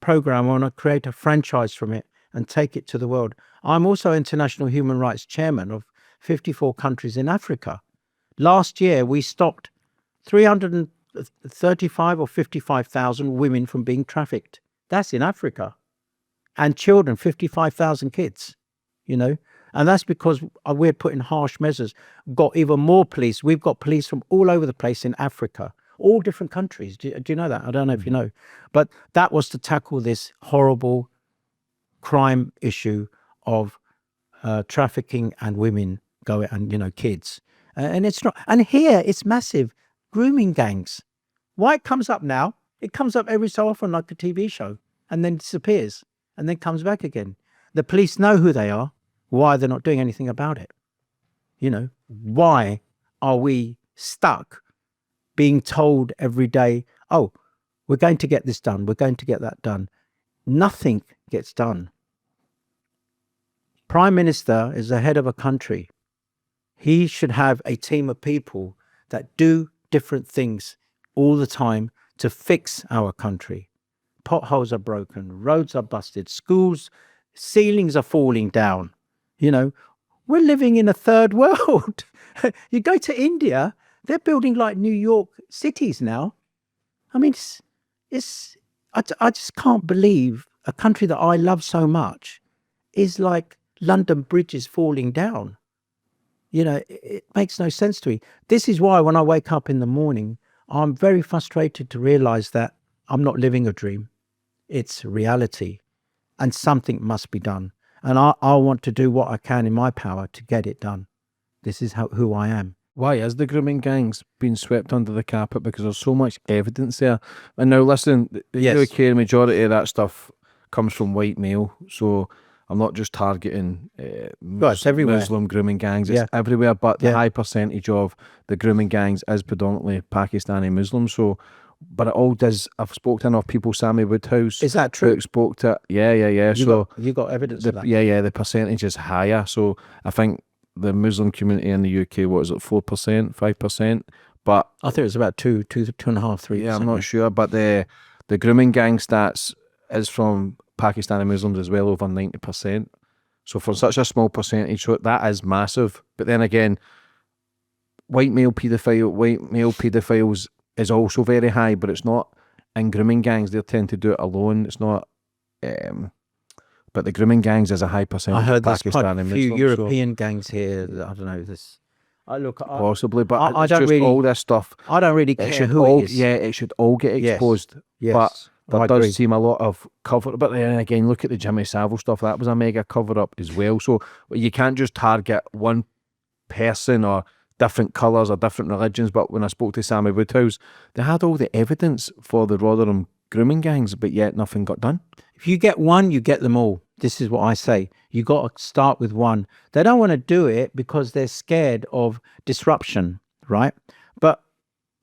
program, I want to create a franchise from it and take it to the world. I'm also international human rights chairman of 54 countries in Africa. Last year, we stopped 335 or 55,000 women from being trafficked. That's in Africa. And children, 55,000 kids, you know. And that's because we're putting harsh measures. Got even more police. We've got police from all over the place in Africa, all different countries. Do you know that? I don't know if you know. But that was to tackle this horrible crime issue of trafficking and women going and, you know, kids. And it's not. And here it's massive. Grooming gangs. Why it comes up now? It comes up every so often like a TV show and then disappears and then comes back again. The police know who they are. Why they're not doing anything about it? You know, why are we stuck being told every day, oh, we're going to get this done, we're going to get that done? Nothing gets done. Prime Minister is the head of a country. He should have a team of people that do different things all the time to fix our country. Potholes are broken, roads are busted, schools, ceilings are falling down. You know, we're living in a third world. You go to India, they're building like New York cities now. I mean, I just can't believe a country that I love so much is like London bridges falling down. You know, it makes no sense to me. This is why when I wake up in the morning, I'm very frustrated to realize that I'm not living a dream. It's reality and something must be done. And I want to do what I can in my power to get it done. This is who I am. Why is the grooming gangs being swept under the carpet? Because there's so much evidence there. And now listen, the UK majority of that stuff comes from white male. So I'm not just targeting it's everywhere. Muslim grooming gangs. It's everywhere. But the high percentage of the grooming gangs is predominantly Pakistani Muslims. So, but it all does. I've spoken to enough people. Sammy Woodhouse. Is that true? Spoke to. Yeah. You got evidence of that? Yeah. The percentage is higher. So I think the Muslim community in the UK, what is it, 4%, 5%? But I think it was about 2.5%, 3%. Yeah, I'm not sure. But the grooming gang stats is from Pakistani Muslims as well, over 90%. So for such a small percentage, so that is massive. But then again, white male paedophiles is also very high, but it's not in grooming gangs. They tend to do it alone. It's not. But the grooming gangs is a high percentage. I heard there's Pakistani quite a few Muslims, European gangs here. I don't know this. Possibly, but I it's don't just really, all this stuff. I don't really care who it is. Yeah, it should all get exposed. Yes. But there does seem a lot of cover. But then again, look at the Jimmy Savile stuff. That was a mega cover up as well. So you can't just target one person or different colours or different religions. But when I spoke to Sammy Woodhouse, they had all the evidence for the Rotherham grooming gangs, but yet nothing got done. If you get one, you get them all. This is what I say. You got to start with one. They don't want to do it because they're scared of disruption, right? But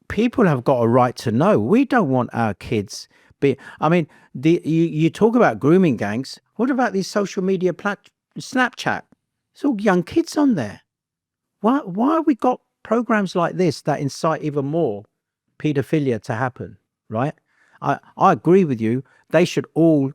people have got a right to know. We don't want our kids I mean, you talk about grooming gangs. What about these social media Snapchat? It's all young kids on there. Why have we got programs like this that incite even more paedophilia to happen, right? I agree with you. We should all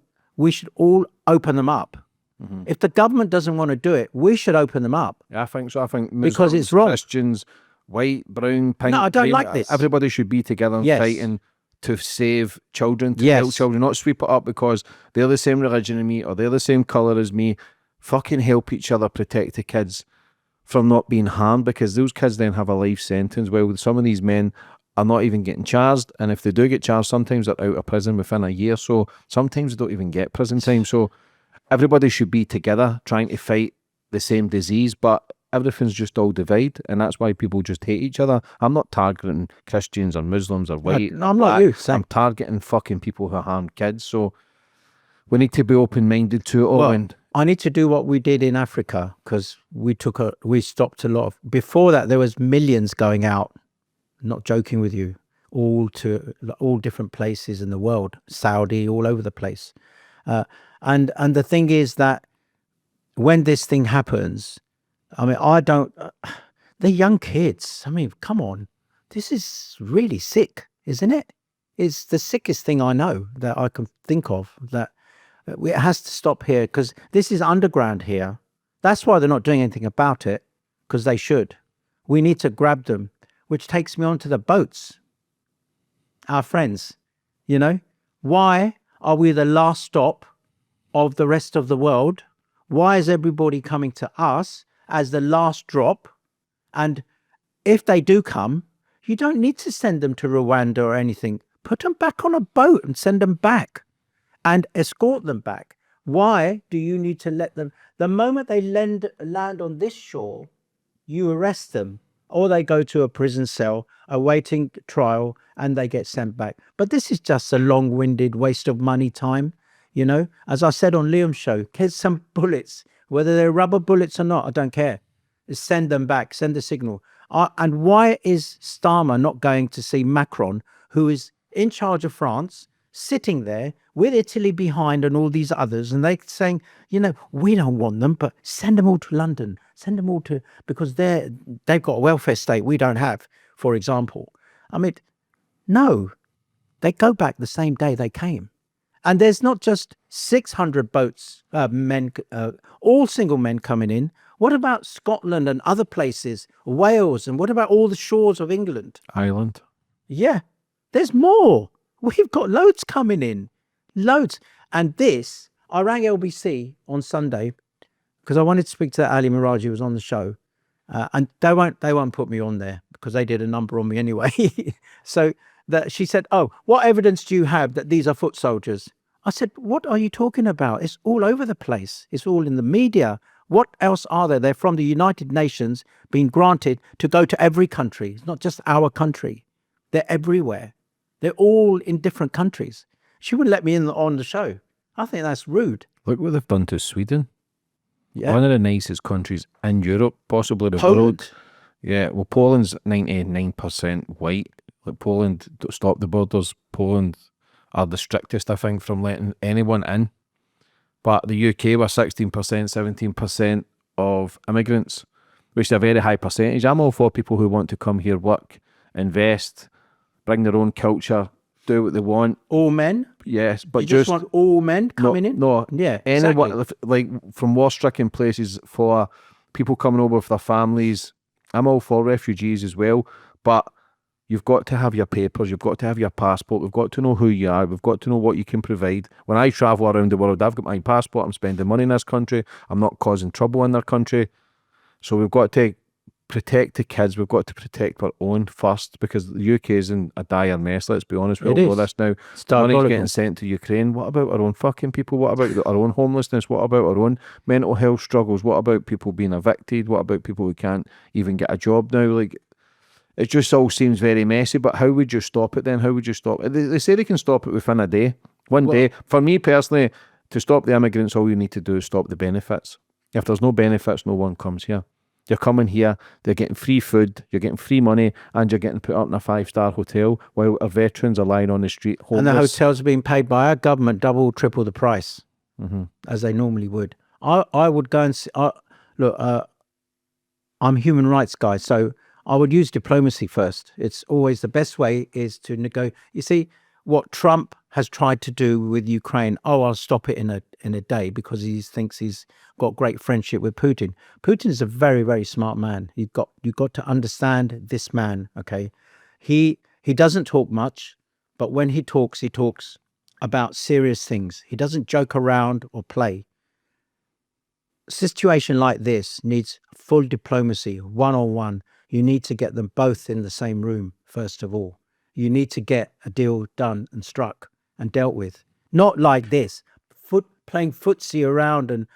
open them up. Mm-hmm. If the government doesn't want to do it, we should open them up. Yeah, I think so. I think Muslims, because it's wrong. Christians, white, brown, pink. No, I don't green, like this. Everybody should be together and fighting to save children, to help children, not sweep it up because they're the same religion as me or they're the same colour as me. Fucking help each other protect the kids from not being harmed, because those kids then have a life sentence. Well, some of these men are not even getting charged. And if they do get charged, sometimes they're out of prison within a year. So sometimes they don't even get prison time. So everybody should be together trying to fight the same disease, but everything's just all divide, and that's why people just hate each other. I'm not targeting Christians or Muslims or white. No, I'm like you. Same. I'm targeting fucking people who harm kids. So we need to be open-minded to it all. Well, And I need to do what we did in Africa, because we stopped a lot of. Before that, there was millions going out. Not joking with you, all different places in the world, Saudi, all over the place. And the thing is that when this thing happens, I mean, they're young kids. I mean, come on, this is really sick, isn't it? It's the sickest thing I know that I can think of, that it has to stop here, because this is underground here. That's why they're not doing anything about it, because they should. We need to grab them, which takes me on to the boats. Our friends, why are we the last stop of the rest of the world? Why is everybody coming to us as the last drop? And if they do come, you don't need to send them to Rwanda or anything. Put them back on a boat and send them back and escort them back. Why do you need to let them? The moment they land on this shore, you arrest them, or they go to a prison cell awaiting trial and they get sent back. But this is just a long-winded waste of money time. As I said on Liam's show, get some bullets, whether they're rubber bullets or not, I don't care. Send them back, send the signal. And why is Starmer not going to see Macron, who is in charge of France, sitting there with Italy behind and all these others, and they saying, we don't want them, but send them all to London, send them all to, because they've got a welfare state we don't have, for example. I mean, no, they go back the same day they came. And there's not just 600 boats, men, all single men coming in. What about Scotland and other places, Wales, and what about all the shores of England? Ireland. Yeah, there's more. We've got loads coming in, loads. And this, I rang LBC on Sunday because I wanted to speak to Ali Miraj, who was on the show, and they won't put me on there because they did a number on me anyway. So that she said, "Oh, what evidence do you have that these are foot soldiers?" I said, "What are you talking about? It's all over the place. It's all in the media. What else are there? They're from the United Nations, being granted to go to every country. It's not just our country. They're everywhere. They're all in different countries." She wouldn't let me in on the show. I think that's rude. Look what they've done to Sweden. Yeah. One of the nicest countries in Europe, possibly the Poland. world. Yeah, well, Poland's 99% white. Like, Poland, don't stop the borders. Poland are the strictest, I think, from letting anyone in. But the UK were 16%, 17% of immigrants, which is a very high percentage. I'm all for people who want to come here, work, invest, bring their own culture, do what they want. All men? Yes, but You just want all men coming in? No, Yeah, anyone, exactly. like from war-stricken places, for people coming over with their families. I'm all for refugees as well, but you've got to have your papers, you've got to have your passport, we've got to know who you are, we've got to know what you can provide. When I travel around the world, I've got my passport, I'm spending money in this country, I'm not causing trouble in their country. So we've got to protect the kids, we've got to protect our own first, because the UK is in a dire mess, let's be honest. We all know this now. Money's getting sent to Ukraine. What about our own fucking people? What about our own homelessness? What about our own mental health struggles? What about people being evicted? What about people who can't even get a job now? Like, it just all seems very messy. But how would you stop it then? How would you stop it? They say they can stop it within a day. One day. For me personally, to stop the immigrants, all you need to do is stop the benefits. If there's no benefits, no one comes here. You're coming here, they're getting free food, you're getting free money, and you're getting put up in a 5-star hotel while our veterans are lying on the street homeless. And the hotels are being paid by our government double, triple the price, as they normally would. I would go and see, look, I'm a human rights guy, so I would use diplomacy first. It's always the best way is to negotiate. You see, what Trump has tried to do with Ukraine, I'll stop it in a day, because he thinks he's got great friendship with Putin. Putin is a very, very smart man. You've got to understand this man, okay? He doesn't talk much, but when he talks about serious things. He doesn't joke around or play. A situation like this needs full diplomacy, one-on-one. You need to get them both in the same room, first of all. you need to get a deal done and struck and dealt with. Not like this, playing footsie around and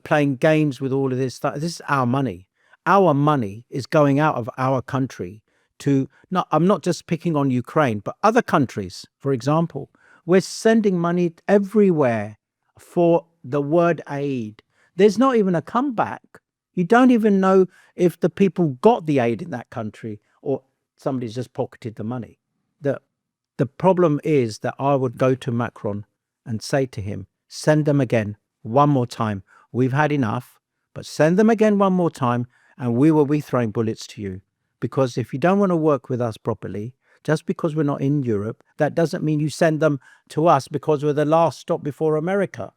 playing games with all of this stuff. This is our money. Our money is going out of our country to, no, I'm not just picking on Ukraine, but other countries, for example. We're sending money everywhere for the word aid. There's not even a comeback. You don't even know if the people got the aid in that country or somebody's just pocketed the money. The problem is that I would go to Macron and say to him, send them again one more time. We've had enough, but send them again one more time and we will be throwing bullets to you. Because if you don't want to work with us properly, just because we're not in Europe, that doesn't mean you send them to us because we're the last stop before America.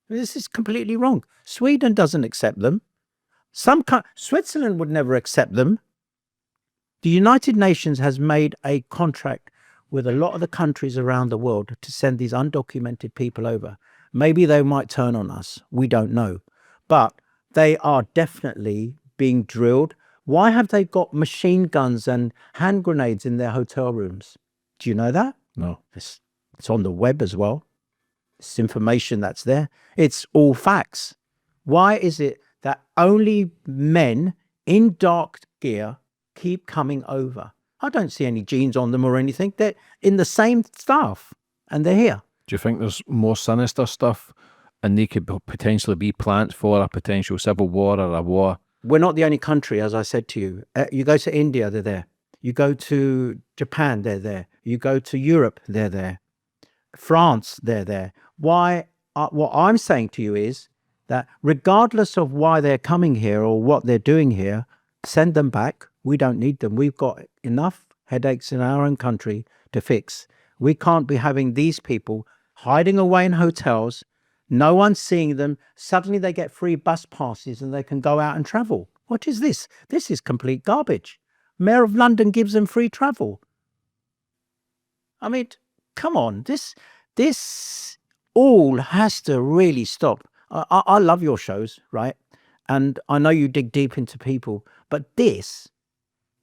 This is completely wrong. Sweden doesn't accept them. Switzerland would never accept them. The United Nations has made a contract with a lot of the countries around the world to send these undocumented people over. Maybe they might turn on us. We don't know. But they are definitely being drilled. Why have they got machine guns and hand grenades in their hotel rooms? Do you know that? No. It's on the web as well. It's information that's there. It's all facts. Why is it that only men in dark gear keep coming over? I don't see any jeans on them or anything. They're in the same stuff and they're here. Do you think there's more sinister stuff and they could potentially be plants for a potential civil war or a war? We're not the only country, as I said to you. You go to India, they're there. You go to Japan, they're there. You go to Europe, they're there. France, they're there. Why? What I'm saying to you is that regardless of why they're coming here or what they're doing here, send them back. We don't need them. We've got enough headaches in our own country to fix. We can't be having these people hiding away in hotels. No one's seeing them. Suddenly they get free bus passes and they can go out and travel. What is this? This is complete garbage. Mayor of London gives them free travel. I mean, come on. This all has to really stop. I love your shows, right? And I know you dig deep into people, but this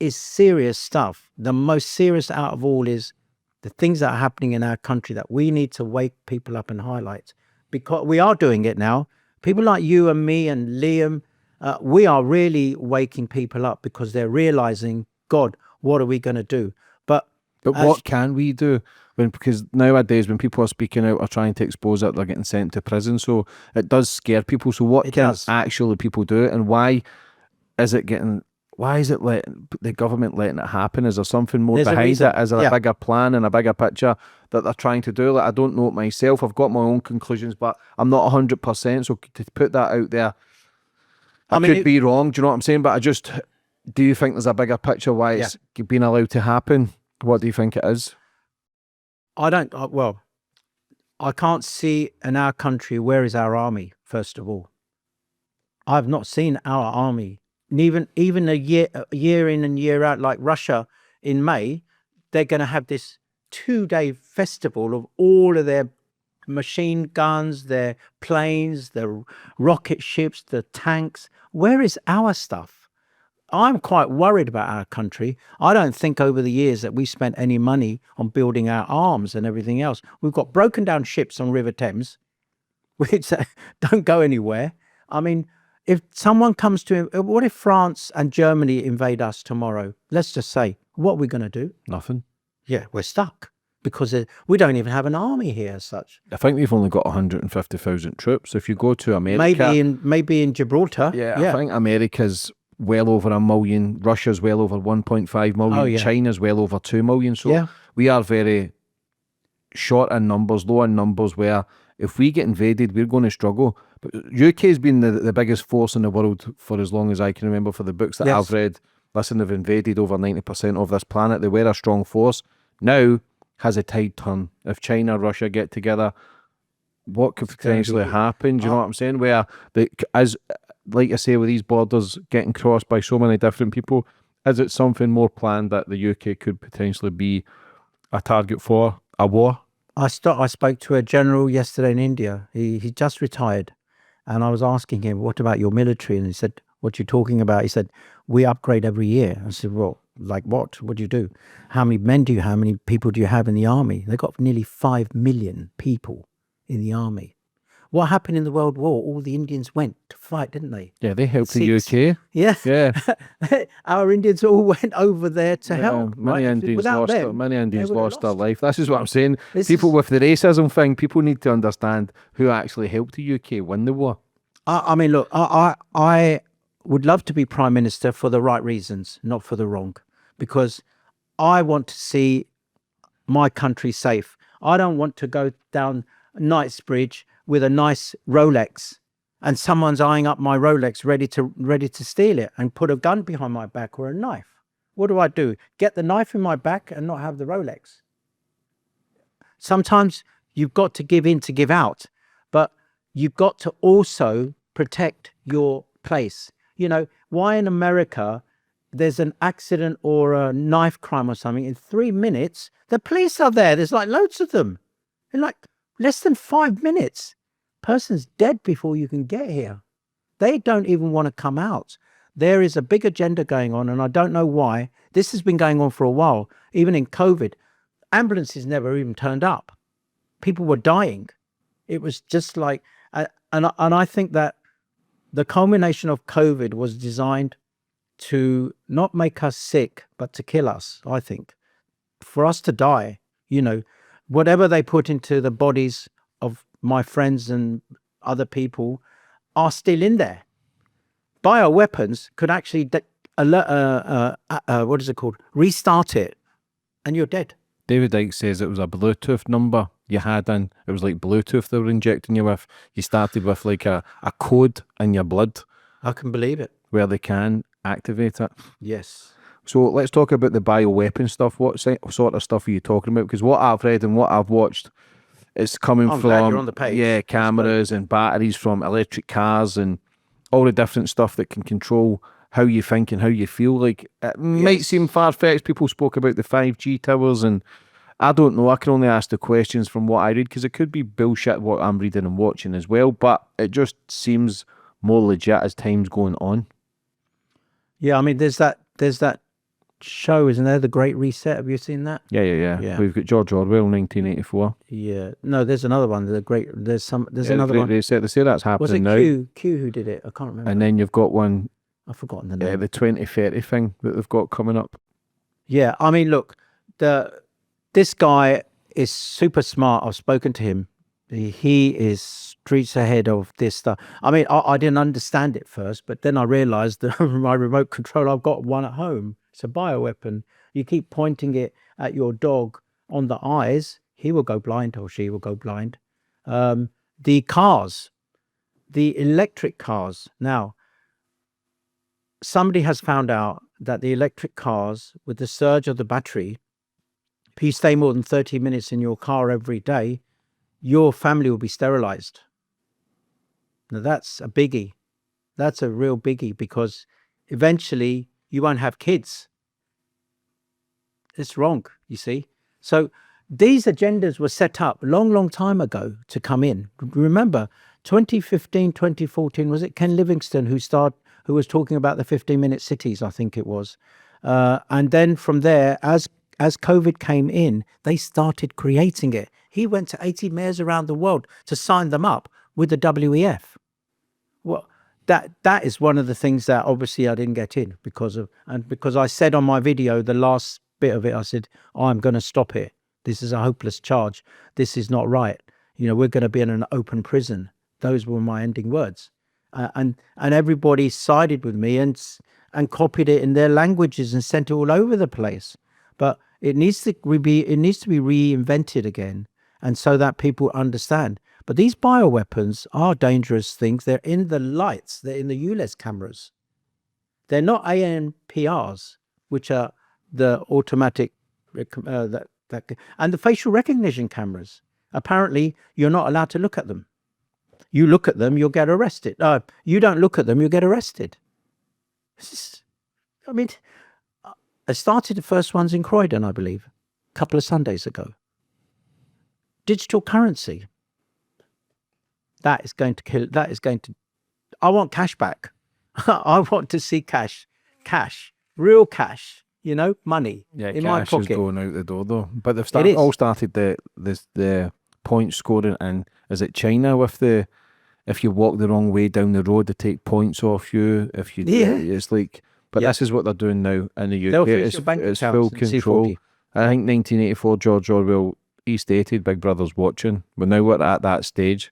is serious stuff. The most serious out of all is the things that are happening in our country that we need to wake people up and highlight. Because we are doing it now. People like you and me and Liam, we are really waking people up because they're realizing, God, what are we going to do? But what can we do? Because nowadays when people are speaking out or trying to expose it, they're getting sent to prison. So it does scare people. So what can actually people do? And why is it the government letting it happen? Is there something more behind it? Is there a bigger plan and a bigger picture that they're trying to do? Like, I don't know it myself. I've got my own conclusions, but I'm not 100%. So to put that out there, I could be wrong. Do you know what I'm saying? But do you think there's a bigger picture why it's been allowed to happen? What do you think it is? I can't see in our country, where is our army, first of all? I've not seen our army. Even a year in and year out, like Russia in May, they're going to have this 2-day festival of all of their machine guns, their planes, their rocket ships, the tanks. Where is our stuff? I'm quite worried about our country. I don't think over the years that we spent any money on building our arms and everything else. We've got broken down ships on River Thames, which don't go anywhere. I mean, if someone comes to, what if France and Germany invade us tomorrow? Let's just say, what are we going to do? Nothing. Yeah, we're stuck because we don't even have an army here as such. I think we've only got 150,000 troops. If you go to America, maybe in Gibraltar. Yeah, I think America's well over 1 million. Russia's well over 1.5 million. Oh, yeah. China's well over 2 million. So we are very short in numbers, low in numbers, where if we get invaded, we're going to struggle. But UK's been the biggest force in the world for as long as I can remember. For the books that I've read, listen, they've invaded over 90% of this planet. They were a strong force. Now has a tide turn. If China and Russia get together, what could potentially happen? Do you know what I'm saying? Where, like I say, with these borders getting crossed by so many different people, is it something more planned that the UK could potentially be a target for a war? I spoke to a general yesterday in India. He just retired. And I was asking him, what about your military? And he said, what you talking about? He said, we upgrade every year. I said, well, like what? What do you do? How many men do you? How many people do you have in the army? They got nearly 5 million people in the army. What happened in the World War? All the Indians went to fight, didn't they? Yeah, they helped the Sikhs. UK. Yeah, Yeah. our Indians all went over there to help. Many right? Indians Without lost them, many they Indians would have lost their lost. life. This is what I'm saying. This People is- with the racism thing, people need to understand who actually helped the UK win the war. I mean, look, I would love to be prime minister for the right reasons, not for the wrong, because I want to see my country safe. I don't want to go down Knightsbridge with a nice Rolex and someone's eyeing up my Rolex ready to steal it and put a gun behind my back or a knife. What do? Get the knife in my back and not have the Rolex? Sometimes you've got to give in to give out, but you've got to also protect your place. You know, why in America there's an accident or a knife crime or something, in 3 minutes, the police are there. There's like loads of them. In like less than 5 minutes, person's dead before you can get here. They don't even want to come out. There is a big agenda going on, and I don't know why. This has been going on for a while. Even in COVID, ambulances never even turned up. People were dying. It was just like, and I think that the culmination of COVID was designed to not make us sick, but to kill us, I think. For us to die, you know, whatever they put into the bodies of my friends and other people are still in there. Bioweapons could actually, what is it called? Restart it, and you're dead. David Icke says it was a Bluetooth number you had in. It was like Bluetooth they were injecting you with. You started with like a code in your blood I can believe it. where they can activate it. Yes. So let's talk about the bioweapon stuff. What sort of stuff are you talking about? Because what I've read and what I've watched, it's coming I'm from glad you're on the page. yeah, cameras and batteries from electric cars and all the different stuff that can control how you think and how you feel. Like it might seem far-fetched. People spoke about the 5G towers, and I don't know. I can only ask the questions from what I read because it could be bullshit what I'm reading and watching as well. But it just seems more legit as time's going on. Yeah, I mean, there's that show, isn't there? The Great Reset. Have you seen that? Yeah. We've got George Orwell, 1984. Yeah. No, there's another one. There's another Great one. Reset. They say that's happening Was it now. Q who did it? I can't remember. And then you've got one, I've forgotten the name. the 2030 thing that they've got coming up. Yeah, I mean, look, this guy is super smart. I've spoken to him. He is streets ahead of this stuff. I mean, I didn't understand it first, but then I realized that my remote control, I've got one at home. It's a bioweapon. You keep pointing it at your dog on the eyes, he will go blind or she will go blind. The cars, the electric cars. Now, somebody has found out that the electric cars, with the surge of the battery, if you stay more than 30 minutes in your car every day, your family will be sterilized. Now, that's a biggie. That's a real biggie because eventually you won't have kids. It's wrong, you see. So these agendas were set up a long time ago to come in. Remember, 2015, 2014, was it Ken Livingstone who was talking about the 15-minute cities, I think it was. And then from there, as COVID came in, they started creating it. He went to 80 mayors around the world to sign them up with the WEF. Well, that is one of the things that obviously I didn't get in because I said on my video, the last bit of it, I said, I'm going to stop it. This is a hopeless charge. This is not right. You know, we're going to be in an open prison. Those were my ending words. And everybody sided with me and copied it in their languages and sent it all over the place. But it needs to be reinvented again, and so that people understand. But these bioweapons are dangerous things. They're in the lights. They're in the ULEZ cameras. They're not ANPRs, which are the automatic and the facial recognition cameras. Apparently, you're not allowed to look at them. You look at them, you'll get arrested. You don't look at them, you'll get arrested. I mean, I started the first ones in Croydon, I believe, a couple of Sundays ago. Digital currency. That is going to, I want cash back. I want to see cash, real cash. money Yeah, in my cash is pocket. going out the door though. But they've It is. all started the point scoring, and is it China with if you walk the wrong way down the road, they take points off you. If you, Yeah. it's like, but Yeah. this is what they're doing now in the UK. They'll freeze your bank It's accounts full and see control. 40. I think 1984, George Orwell, he stated, "Big Brother's watching." But now we're at that stage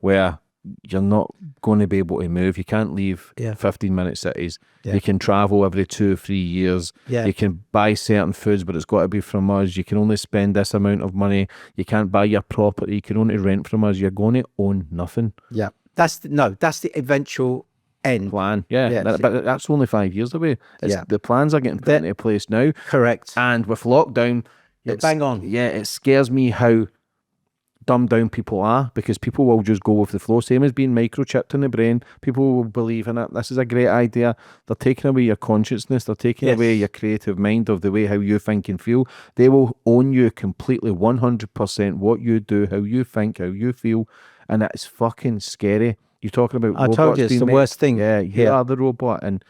where you're not going to be able to move. You can't leave Yeah. 15-minute cities. Yeah. You can travel every 2 or 3 years. Yeah. You can buy certain foods, but it's got to be from us. You can only spend this amount of money. You can't buy your property. You can only rent from us. You're going to own nothing. Yeah. That's the eventual end. Plan. Yeah. Yeah. But that's only 5 years away. Yeah. The plans are getting put into place now. Correct. And with lockdown, Bang on. Yeah, it scares me how dumbed down people are, because people will just go with the flow. Same as being microchipped in the brain. People will believe in it. This is a great idea. They're taking away your consciousness. They're taking away your creative mind of the way how you think and feel. They will own you completely, 100%. What you do, how you think, how you feel, and it's fucking scary. You're talking about. I told you it's the worst thing. Yeah, you are the robot, and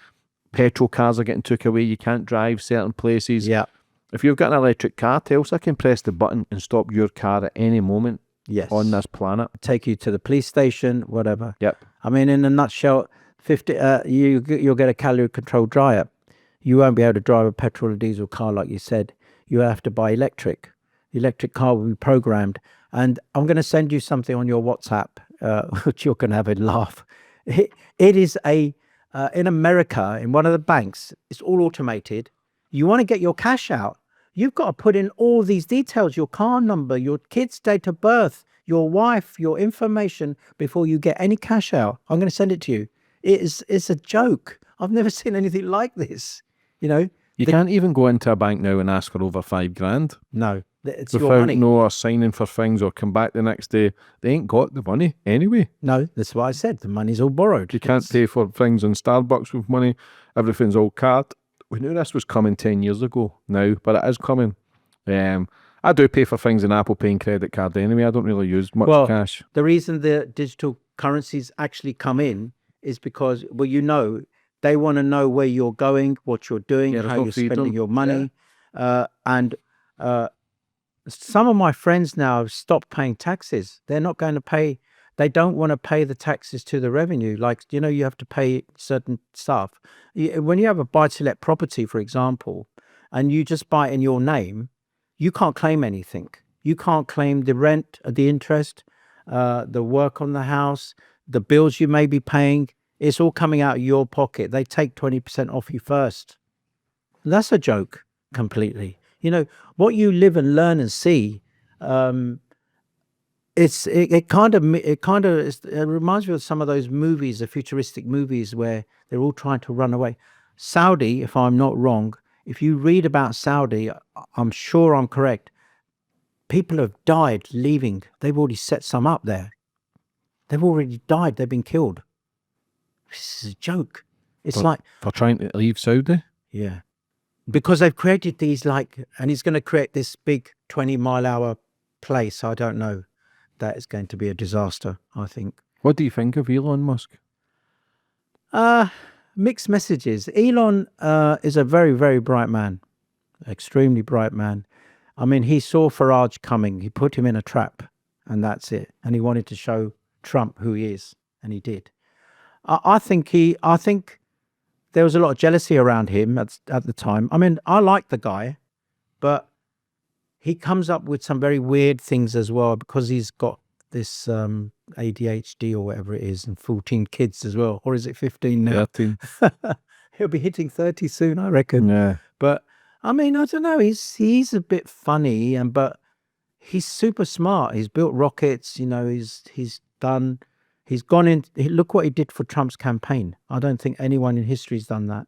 petrol cars are getting took away. You can't drive certain places. Yeah. If you've got an electric car, Telsa can press the button and stop your car at any moment. Yes. On this planet. Take you to the police station, whatever. Yep. I mean, in a nutshell, you'll get a calorie controlled diet. You won't be able to drive a petrol or diesel car like you said. You have to buy electric. The electric car will be programmed. And I'm going to send you something on your WhatsApp, which you're going to have a laugh. It is in America, in one of the banks, it's all automated. You want to get your cash out. You've got to put in all these details, your car number, your kid's date of birth, your wife, your information before you get any cash out. I'm going to send it to you. It's a joke. I've never seen anything like this. You can't even go into a bank now and ask for over $5,000. No, it's your without money. or signing for things or come back the next day. They ain't got the money anyway. No, that's what I said. The money's all borrowed. You can't pay for things in Starbucks with money. Everything's all card. We knew this was coming 10 years ago now, but it is coming. I do pay for things in Apple Pay and credit card anyway. I don't really use much cash. The reason the digital currencies actually come in is because, they want to know where you're going, what you're doing, how you're spending your money. And some of my friends now have stopped paying taxes. They're not going to pay. They don't want to pay the taxes to the revenue. Like, you have to pay certain stuff. When you have a buy-to-let property, for example, and you just buy it in your name, you can't claim anything. You can't claim the rent, the interest, the work on the house, the bills you may be paying. It's all coming out of your pocket. They take 20% off you first. That's a joke completely. What you live and learn and see, it reminds me of some of those movies, the futuristic movies where they're all trying to run away. Saudi, if I'm not wrong, if you read about Saudi, I'm sure I'm correct. People have died leaving. They've already set some up there. They've already died. They've been killed. This is a joke. It's for trying to leave Saudi. Yeah, because they've created these and he's going to create this big 20-mile-hour place. I don't know. That is going to be a disaster, I think. What do you think of Elon Musk? Mixed messages. Elon is a very, very bright man, extremely bright man. I mean, he saw Farage coming. He put him in a trap, and that's it. And he wanted to show Trump who he is, and he did. I think there was a lot of jealousy around him at the time. I mean, I like the guy, but he comes up with some very weird things as well, because he's got this ADHD or whatever it is, and 14 kids as well. Or is it 15 now? 13. He'll be hitting 30 soon, I reckon. Yeah. But I mean, I don't know. He's a bit funny, but he's super smart. He's built rockets. He's gone in. Look what he did for Trump's campaign. I don't think anyone in history has done that.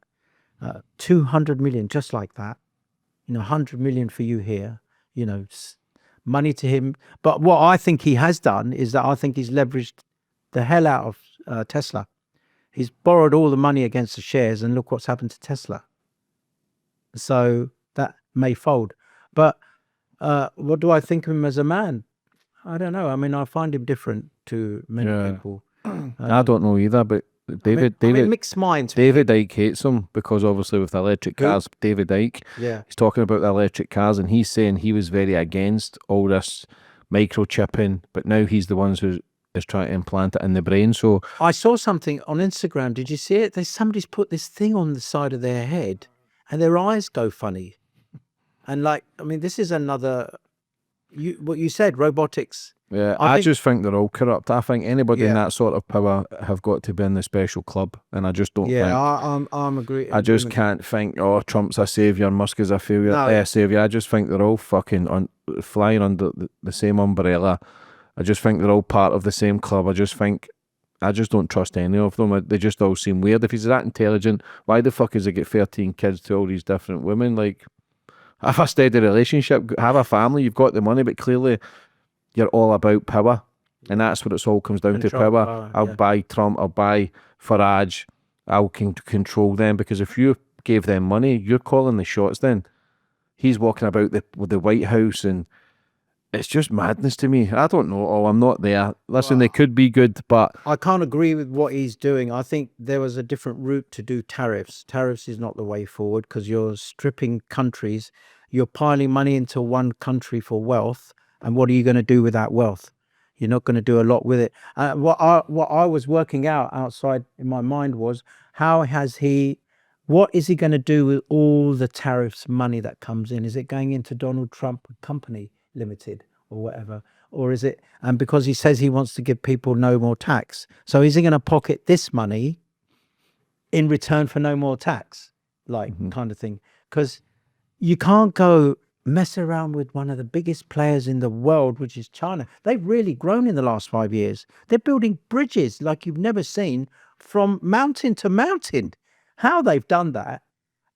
200 million, just like that. 100 million for you here. Money to him. But what I think he has done is that I think he's leveraged the hell out of Tesla. He's borrowed all the money against the shares, and look what's happened to Tesla. So that may fold. But what do I think of him as a man? I don't know. I mean, I find him different to many people. I don't know either, but David, mixed mind. David Icke hates him because obviously with the electric Who? cars, David Icke, Yeah. he's talking about the electric cars and he's saying he was very against all this microchipping, but now he's the ones who is trying to implant it in the brain. So I saw something on Instagram. Did you see it? Somebody's put this thing on the side of their head and their eyes go funny. And like, I mean, this is another, what you said, robotics. yeah, I just think they're all corrupt. I think anybody in Yeah. that sort of power have got to be in the special club, and I just don't Yeah, think. I'm agree. I just can't think. Oh, Trump's a savior, Musk is a failure. No. Savior. I just think they're all fucking flying under the same umbrella. I just think they're all part of the same club. I just don't trust any of them. They just all seem weird. If he's that intelligent, why the fuck has he got 13 kids to all these different women? Like, have a steady relationship, have a family. You've got the money, but clearly you're all about power, and that's what it all comes down to. Power. I'll buy Trump, I'll buy Farage, I'll control them, because if you gave them money, you're calling the shots. Then he's walking about with the White House, and it's just madness to me. I don't know. Oh, I'm not there. Listen, they could be good, but I can't agree with what he's doing. I think there was a different route to do tariffs. Tariffs is not the way forward, because you're stripping countries. You're piling money into one country for wealth. And what are you going to do with that wealth? You're not going to do a lot with it. What I was working out outside in my mind was, what is he going to do with all the tariffs money that comes in? Is it going into Donald Trump Company Limited or whatever? Or is it, and because he says he wants to give people no more tax. So is he going to pocket this money in return for no more tax? Like kind of thing. Because you can't go mess around with one of the biggest players in the world, which is China. They've really grown in the last 5 years. They're building bridges like you've never seen, from mountain to mountain. How they've done that.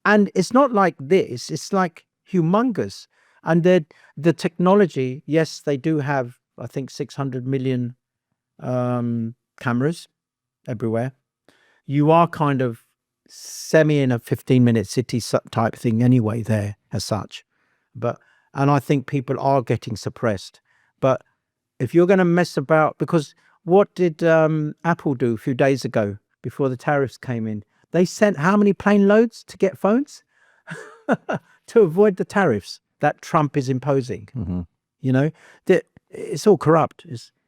And it's not like this, it's like humongous. And the technology, yes, they do have, I think, 600 million cameras everywhere. You are kind of semi in a 15-minute city type thing anyway there as such. And I think people are getting suppressed. But if you're going to mess about, because what did Apple do a few days ago before the tariffs came in? They sent how many plane loads to get phones to avoid the tariffs that Trump is imposing? You know, it's all corrupt.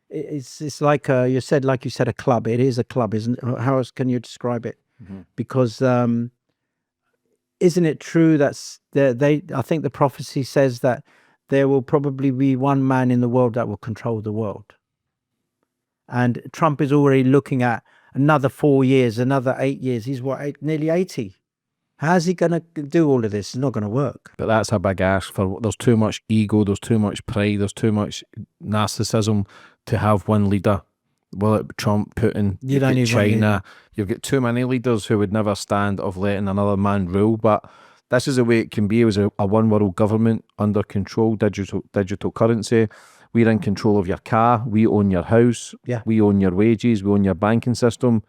It's like you said a club. It is a club, isn't it? How else can you describe it? Because isn't it true that I think the prophecy says that there will probably be one man in the world that will control the world. And Trump is already looking at another 4 years, another 8 years. He's nearly 80. How's he going to do all of this? It's not going to work. But that's a big ask for. There's too much ego, there's too much pride, there's too much narcissism to have one leader. Will it be Trump, Putin, You don't need China? You've got too many leaders who would never stand of letting another man rule. But this is the way it can be. It was a one world government under control, digital currency. We're in control of your car. We own your house. Yeah. We own your wages. We own your banking system.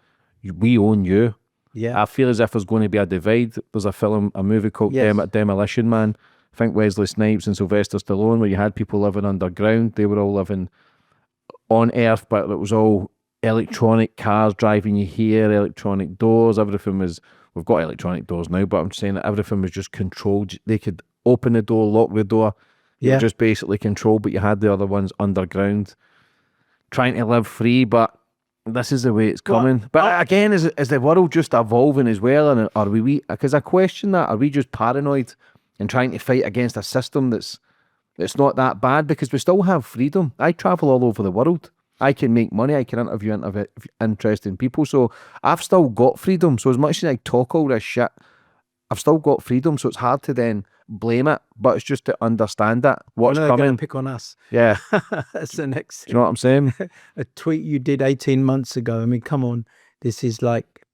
We own you. Yeah. I feel as if there's going to be a divide. There's a movie called Demolition Man. I think Wesley Snipes and Sylvester Stallone, where you had people living underground. They were all living on Earth, but it was all electronic cars driving you here, electronic doors. Everything was. We've got electronic doors now, but I'm saying that everything was just controlled. They could open the door, lock the door. You were just basically controlled, but you had the other ones underground, trying to live free. But this is the way it's coming. But again, is the world just evolving as well? And are we? Because I question that. Are we just paranoid and trying to fight against a system that's not that bad? Because we still have freedom. I travel all over the world. I can make money. I can interview interesting people. So I've still got freedom. So as much as I talk all this shit, I've still got freedom. So it's hard to then blame it, but it's just to understand that what's they're coming. going to pick on us. Yeah. That's the next Do you know what I'm saying? A tweet you did 18 months ago. I mean, come on. This is like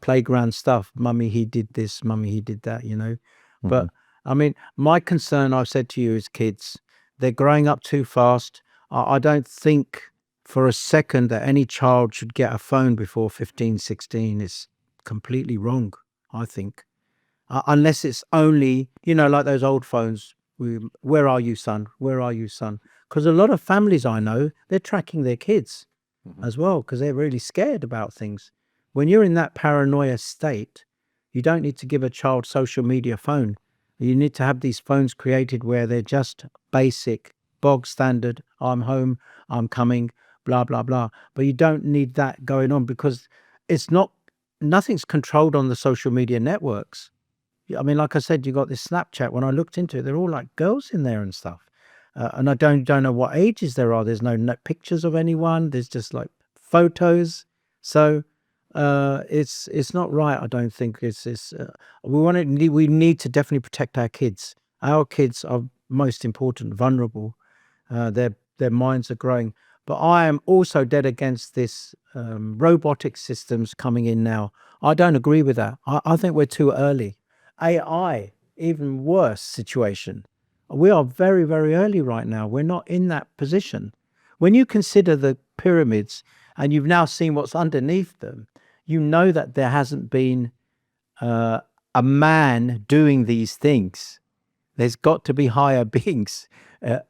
playground stuff. Mummy, he did this. Mummy, he did that, you know. But I mean, my concern, I've said to you, is kids. They're growing up too fast. I don't think for a second that any child should get a phone before 15, 16. It's completely wrong, I think. Unless it's only, you know, like those old phones. Where are you, son? Where are you, son? Because a lot of families I know, they're tracking their kids as well, because they're really scared about things. When you're in that paranoia state, you don't need to give a child social media phone. You need to have these phones created where they're just basic, bog standard. I'm home, I'm coming, blah, blah, blah. But you don't need that going on because it's not, nothing's controlled on the social media networks. I mean, like I said, you got this Snapchat. When I looked into it, they're all like girls in there and stuff. And I don't know what ages there are. There's no pictures of anyone. There's just like photos. So it's not right. I don't think it's we need to definitely protect our kids. Our kids are most important, vulnerable. Their minds are growing. But I am also dead against this robotic systems coming in now. I don't agree with that. I think we're too early. AI, even worse situation. We are very, very early right now. We're not in that position. When you consider the pyramids and you've now seen what's underneath them, you know that there hasn't been a man doing these things. There's got to be higher beings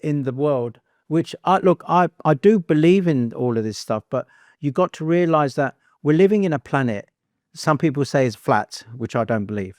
in the world, which I do believe in all of this stuff, but you got to realize that we're living in a planet. Some people say is flat, which I don't believe.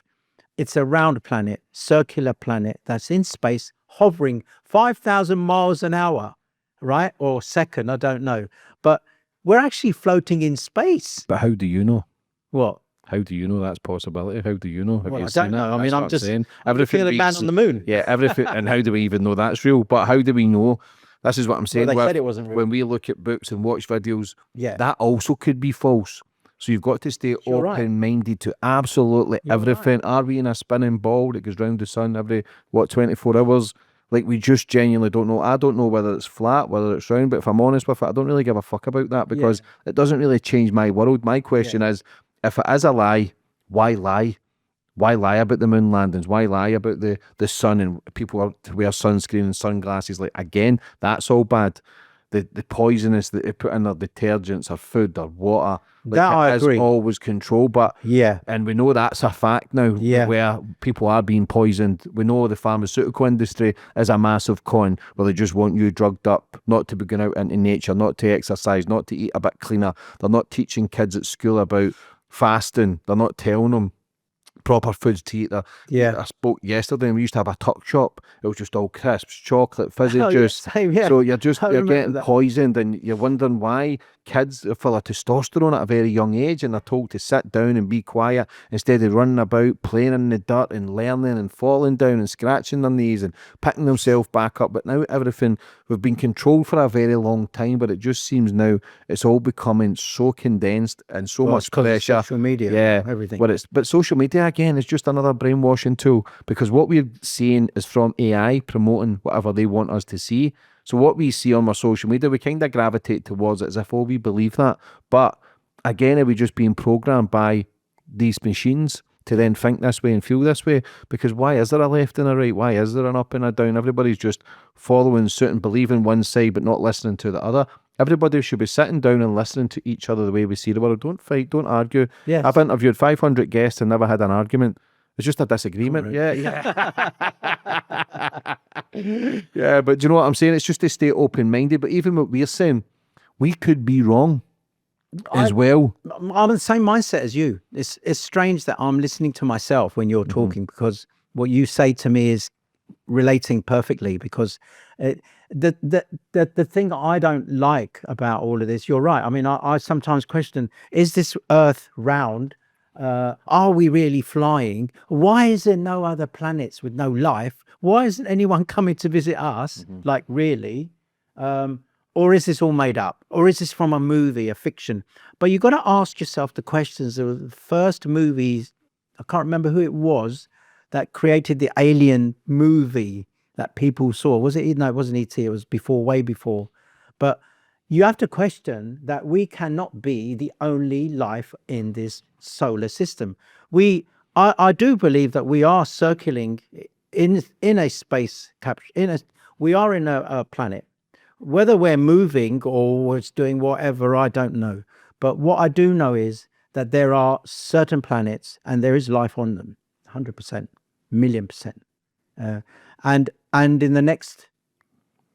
It's a round planet, circular planet that's in space, hovering 5,000 miles an hour, right? Or second, I don't know. But we're actually floating in space. But how do you know? What? How do you know that's a possibility? How do you know? Have Well, you I seen don't know. it? I mean, That's I'm what just saying. I'm looking at the man on the moon. Yeah, everything. And how do we even know that's real? But how do we know? This is what I'm saying. Well, they With- said it wasn't real. When we look at books and watch videos, Yeah. that also could be false. So you've got to stay You're right. open-minded to absolutely You're everything. Are we in a spinning ball that goes round the sun every 24 hours? Like, we just genuinely don't know. I don't know whether it's flat, whether it's round. But if I'm honest with it, I don't really give a fuck about that because it doesn't really change my world. My question is, if it is a lie, why lie? Why lie about the moon landings? Why lie about the sun and people are to wear sunscreen and sunglasses? Like, again, that's all bad. The poisonous that they put in their detergents or food or water. Like, That I it is agree. always controlled, but and we know that's a fact now. Yeah. Where people are being poisoned. We know the pharmaceutical industry is a massive con where they just want you drugged up, not to be going out into nature, not to exercise, not to eat a bit cleaner. They're not teaching kids at school about fasting. They're not telling them proper foods to eat. I spoke yesterday and we used to have a tuck shop. It was just all crisps, chocolate, fizzy juice. Same, yeah. So you're remember getting that. poisoned and you're wondering why kids are full of testosterone at a very young age and they're told to sit down and be quiet instead of running about, playing in the dirt and learning and falling down and scratching their knees and picking themselves back up. But now everything, we've been controlled for a very long time, but it just seems now it's all becoming so condensed and so Well, much it's 'cause of pressure. social media, Yeah, everything. But social media again is just another brainwashing tool because what we're seeing is from AI promoting whatever they want us to see. So what we see on our social media, we kind of gravitate towards it as if, oh, we believe that. But again, are we just being programmed by these machines to then think this way and feel this way? Because why is there a left and a right? Why is there an up and a down? Everybody's just following suit and believing one side but not listening to the other. Everybody should be sitting down and listening to each other the way we see the world. Don't fight, don't argue. Yes. I've interviewed 500 guests and never had an argument. It's just a disagreement. Correct. Yeah, but do you know what I'm saying? It's just to stay open-minded. But even what we're saying, we could be wrong as well. I'm in the same mindset as you. It's strange that I'm listening to myself when you're talking because what you say to me is relating perfectly because the thing I don't like about all of this, you're right. I mean, I sometimes question, is this earth round? Are we really flying? Why is there no other planets with no life? Why isn't anyone coming to visit us? Like, really? Or is this all made up? Or is this from a movie, a fiction? But you've got to ask yourself the questions. The first movies, I can't remember who it was that created the Alien movie that people saw. Was it? No, it wasn't E.T. It was before, way before. But you have to question that we cannot be the only life in this solar system. I do believe that we are circling in a space capsule. We are in a planet. Whether we're moving or it's doing whatever, I don't know. But what I do know is that there are certain planets and there is life on them, 100%, million percent. And in the next,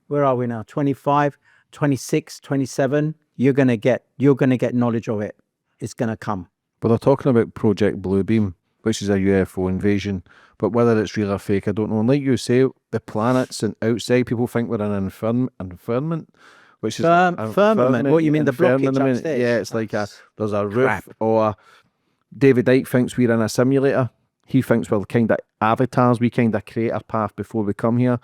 where are we now? 25, 26, 27, you're gonna get knowledge of it. It's gonna come. Well, they're talking about Project Bluebeam, which is a UFO invasion, but whether it's real or fake, I don't know. And like you say, the planets and outside, people think we're in an infirmament, which is Firmament. What you mean, the blockage upstairs? Yeah, it's like there's a roof, or David Icke thinks we're in a simulator. He thinks we're kind of avatars. We kind of create our path before we come here.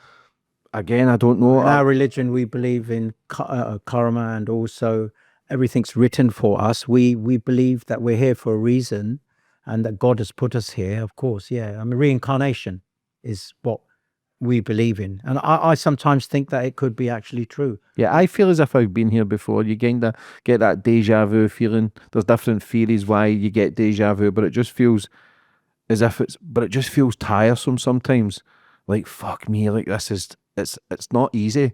Again, I don't know. In our religion, we believe in karma, and also everything's written for us. We believe that we're here for a reason, and that God has put us here. Of course, yeah. I mean, reincarnation is what we believe in, and I sometimes think that it could be actually true. Yeah, I feel as if I've been here before. You kind of get that deja vu feeling. There's different theories why you get deja vu, but it just feels as if it just feels tiresome sometimes. Like, fuck me, like it's not easy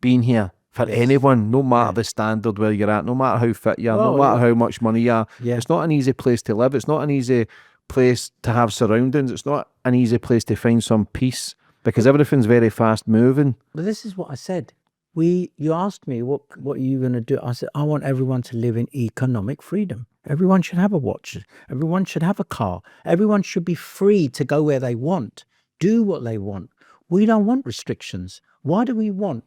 being here for anyone, no matter the standard where you're at, no matter how fit you are, no matter how much money you are. Yeah. It's not an easy place to live. It's not an easy place to have surroundings. It's not an easy place to find some peace, because everything's very fast moving. But this is what I said. You asked me what are you going to do? I said I want everyone to live in economic freedom. Everyone should have a watch. Everyone should have a car. Everyone should be free to go where they want, do what they want. We don't want restrictions. Why do we want?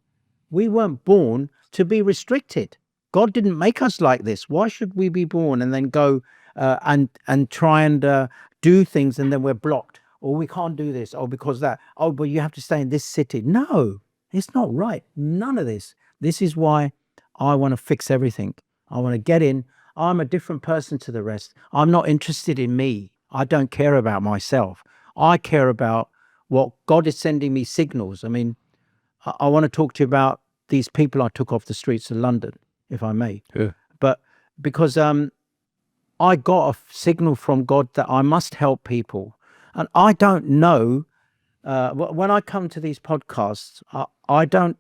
We weren't born to be restricted. God didn't make us like this. Why should we be born and then go and try and do things, and then we're blocked? Or we can't do this. Oh, because that. Oh, but you have to stay in this city. No, it's not right. None of this. This is why I want to fix everything. I want to get in. I'm a different person to the rest. I'm not interested in me. I don't care about myself. I care about what God is sending me signals. I mean, I want to talk to you about these people I took off the streets of London, if I may. Yeah. But because I got a signal from God that I must help people. And I don't know, when I come to these podcasts, I don't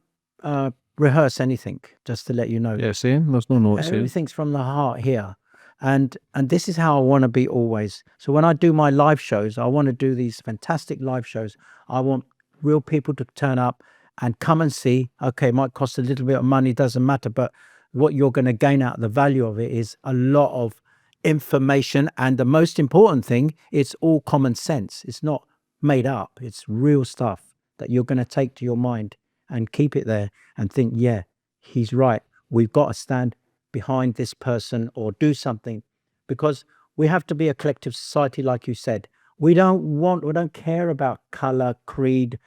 rehearse anything, just to let you know. Yeah, same. There's no notes here. Everything's from the heart here. And this is how I want to be always. So when I do my live shows, I want to do these fantastic live shows. I want real people to turn up and come and see. Okay, it might cost a little bit of money, doesn't matter, but what you're going to gain out of the value of it is a lot of information. And the most important thing, it's all common sense. It's not made up. It's real stuff that you're going to take to your mind and keep it there and think, yeah, he's right. We've got to stand behind this person or do something, because we have to be a collective society, like you said. We don't care about color, creed.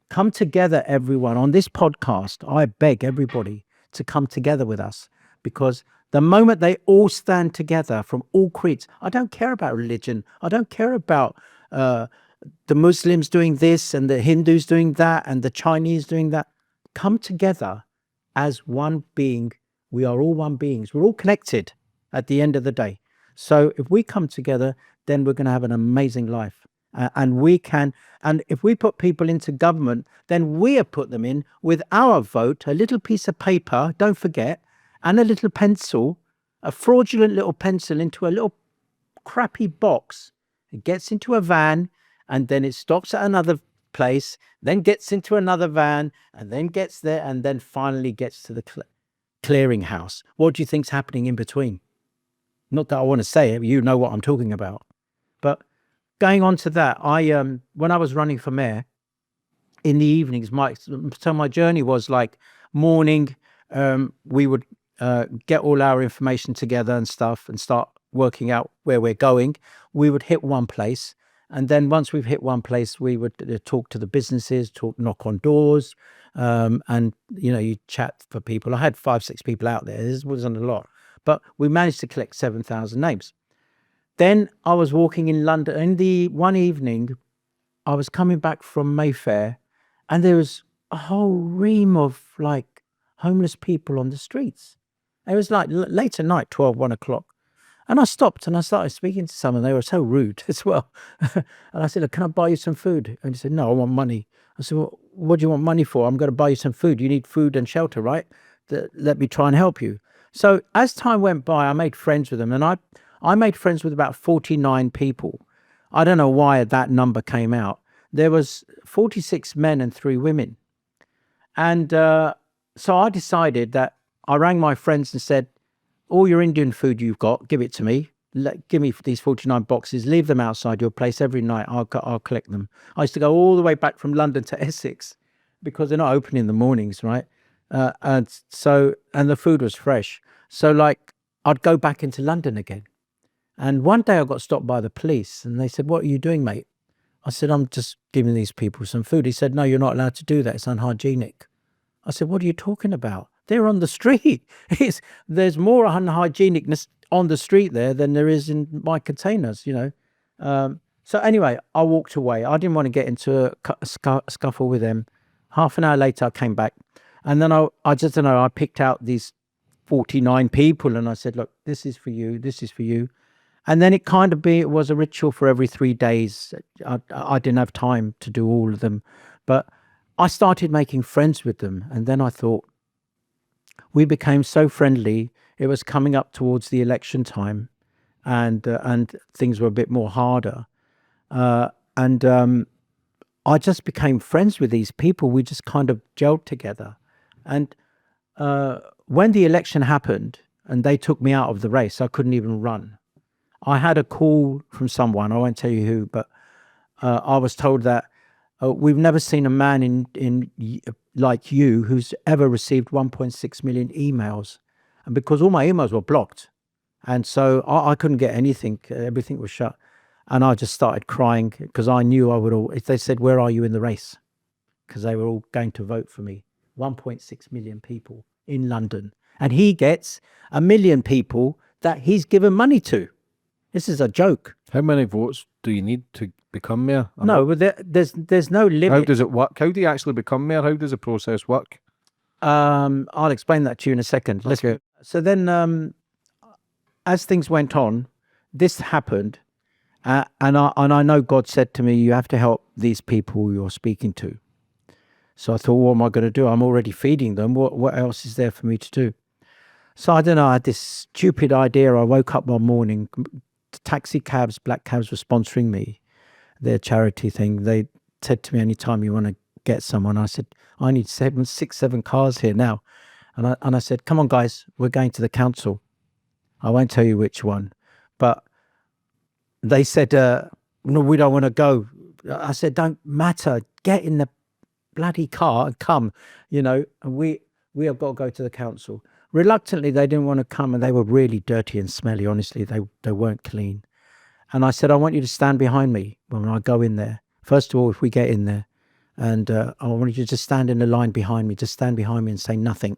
Come together, everyone. On this podcast, I beg everybody to come together with us, because the moment they all stand together from all creeds, I don't care about religion. I don't care about the Muslims doing this and the Hindus doing that and the Chinese doing that. Come together as one being. We are all one beings. We're all connected at the end of the day. So if we come together, then we're going to have an amazing life. And if we put people into government, then we have put them in with our vote, a little piece of paper, don't forget, and a little pencil, a fraudulent little pencil into a little crappy box. It gets into a van, and then it stops at another place, then gets into another van, and then gets there, and then finally gets to the clearinghouse. What do you think's happening in between? Not that I want to say it, you know what I'm talking about. But going on to that, when I was running for mayor in the evenings, my journey was like morning. We would get all our information together and stuff and start working out where we're going. We would hit one place. And then once we've hit one place, we would talk to the businesses, knock on doors, and, you chat for people. I had 5-6 people out there. This wasn't a lot, but we managed to collect 7,000 names. Then I was walking in London, and one evening I was coming back from Mayfair, and there was a whole ream of like homeless people on the streets. It was like late at night, 12, 1 o'clock. And I stopped and I started speaking to some, and they were so rude as well. And I said, "Look, can I buy you some food?" And he said, "No, I want money." I said, "Well, what do you want money for?" "I'm going to buy you some food. You need food and shelter, right? Let me try and help you." So as time went by, I made friends with them, and I made friends with about 49 people. I don't know why that number came out. There was 46 men and 3 women. And so I decided that I rang my friends and said, "All your Indian food you've got, give it to me. give me these 49 boxes, leave them outside your place every night. I'll collect them. I used to go all the way back from London to Essex because they're not open in the mornings, right? And the food was fresh. So like I'd go back into London again. And one day I got stopped by the police and they said, "What are you doing, mate?" I said, "I'm just giving these people some food." He said, "No, you're not allowed to do that. It's unhygienic." I said, "What are you talking about? They're on the street. There's more unhygienicness on the street there than there is in my containers, you know." So anyway, I walked away. I didn't want to get into a scuffle with them. Half an hour later, I came back. And then I just don't know, I picked out these 49 people and I said, "Look, this is for you. This is for you." And then it was a ritual for every 3 days. I didn't have time to do all of them, but I started making friends with them. And then I thought, we became so friendly. It was coming up towards the election time and things were a bit more harder. And I just became friends with these people. We just kind of gelled together. And when the election happened and they took me out of the race, I couldn't even run. I had a call from someone, I won't tell you who, but I was told that we've never seen a man like you who's ever received 1.6 million emails. And because all my emails were blocked, and so I couldn't get anything, everything was shut. And I just started crying because I knew if they said, "Where are you in the race?" Because they were all going to vote for me. 1.6 million people in London. And he gets 1 million people that he's given money to. This is a joke. How many votes do you need to become mayor? No, but there's no limit. How does it work? How do you actually become mayor? How does the process work? I'll explain that to you in a second. Let's go. So then, as things went on, this happened, and I know God said to me, "You have to help these people you're speaking to." So I thought, what am I going to do? I'm already feeding them. What else is there for me to do? So I don't know. I had this stupid idea. I woke up one morning. Taxi cabs, black cabs were sponsoring me, their charity thing. They said to me, "Anytime you want to get someone," I said, "I need 7 cars here now." And I said, "Come on, guys, we're going to the council." I won't tell you which one, but they said, "No, we don't want to go." I said, "Don't matter. Get in the bloody car and come, you know." And we have got to go to the council. Reluctantly, they didn't want to come, and they were really dirty and smelly. Honestly, they weren't clean. And I said, "I want you to stand behind me when I go in there. First of all, if we get in there, and I want you to just stand in the line behind me. Just stand behind me and say nothing.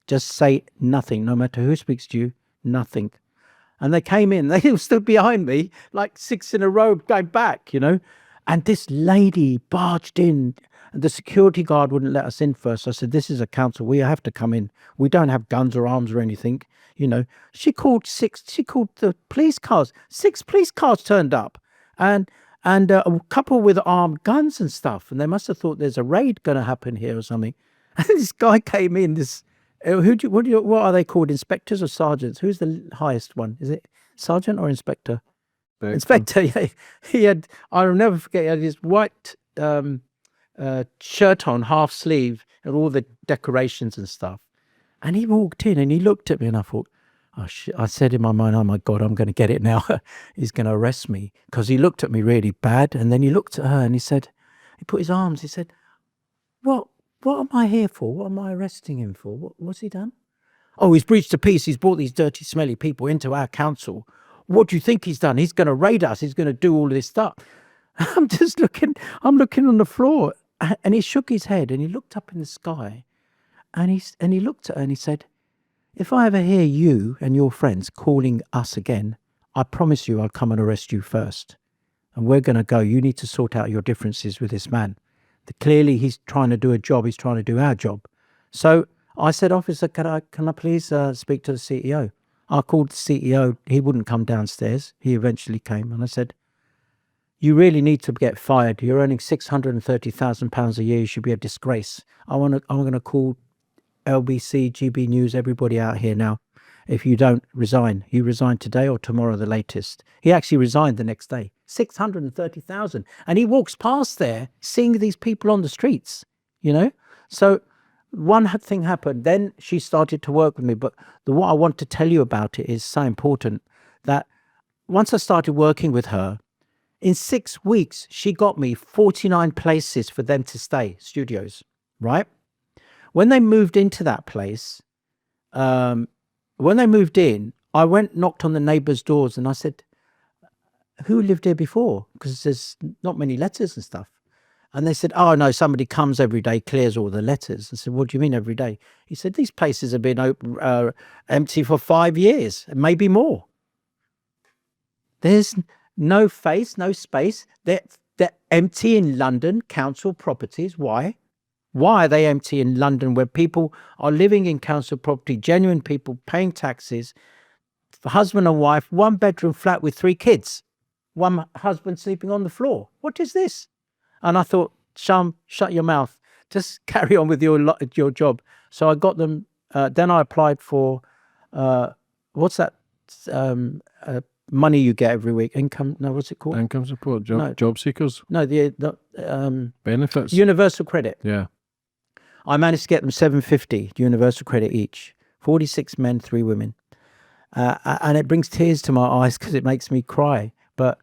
Just say nothing, no matter who speaks to you, nothing." And they came in. They all stood behind me, like 6 in a row, going back, you know. And this lady barged in. And the security guard wouldn't let us in first. I said, "This is a council. We have to come in. We don't have guns or arms or anything." You know, she called the police cars. 6 police cars turned up and a couple with armed guns and stuff. And they must have thought there's a raid going to happen here or something. And this guy came in, what are they called? Inspectors or sergeants? Who's the highest one? Is it sergeant or inspector? Inspector, yeah. I'll never forget, he had his white shirt on, half sleeve, and all the decorations and stuff. And he walked in and he looked at me and I thought, "Oh shit." I said in my mind, "Oh my God, I'm going to get it now." He's going to arrest me, because he looked at me really bad. And then he looked at her and he put his arms, he said, What am I here for? What am I arresting him for? What's he done?" "Oh, he's breached the peace. He's brought these dirty, smelly people into our council. What do you think he's done? He's going to raid us. He's going to do all this stuff." I'm looking on the floor, and he shook his head and he looked up in the sky and he looked at her and he said, "If I ever hear you and your friends calling us again, I promise you I'll come and arrest you first. And we're going to go. You need to sort out your differences with this man. Clearly he's trying to do a job. He's trying to do our job." So I said, "Officer, can I please speak to the CEO?" I called the CEO. He wouldn't come downstairs. He eventually came, and I said, "You really need to get fired. You're earning £630,000 a year. You should be a disgrace. I'm going to call LBC, GB News, everybody out here now. If you don't resign, you resign today or tomorrow, the latest." He actually resigned the next day. 630,000, and he walks past there, seeing these people on the streets. You know, so one thing happened. Then she started to work with me. But what I want to tell you about it is so important, that once I started working with her, in 6 weeks, she got me 49 places for them to stay, studios, right? When they moved into that place, um, when they moved in, I went, knocked on the neighbors' doors and I said, who lived here before? Because there's not many letters and stuff. And they said, oh, no, somebody comes every day, clears all the letters. I said, what do you mean every day? He said, these places have been empty for 5 years, maybe more. There's no face, no space. They're empty in London, council properties. Why? Why are they empty in London where people are living in council property, genuine people paying taxes, husband and wife, 1-bedroom flat with 3 kids, one husband sleeping on the floor? What is this? And I thought, Shyam, shut your mouth. Just carry on with your job. So I got them. Then I applied for, what's that money you get every week? Income, no, what's it called? Income support, No. job seekers, No, the benefits. universal credit. Yeah. I managed to get them 750 universal credit each. 46 men, 3 women. And it brings tears to my eyes because it makes me cry. But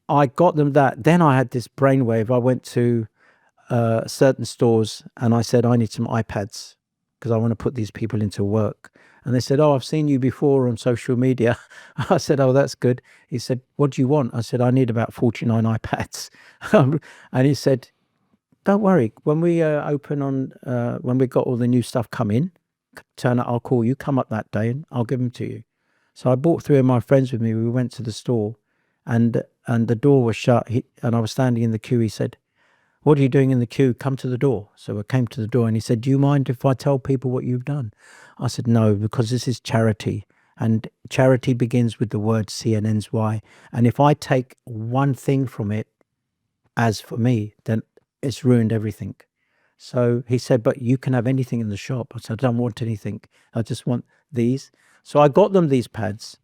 I got them that. Then I had this brainwave. I went to certain stores and I said, I need some iPads because I want to put these people into work. And they said, oh, I've seen you before on social media. I said, oh, that's good. He said, what do you want? I said, I need about 49 iPads. And he said, don't worry. When we open on, when we got all the new stuff come in, turn up, I'll call you, come up that day and I'll give them to you. So I brought 3 of my friends with me. We went to the store and the door was shut and I was standing in the queue. He said, what are you doing in the queue? Come to the door. So I came to the door and he said, do you mind if I tell people what you've done? I said, no, because this is charity and charity begins with the word C and ends Y. And if I take one thing from it, as for me, then it's ruined everything. So he said, but you can have anything in the shop. I said, I don't want anything. I just want these. So I got them these pads.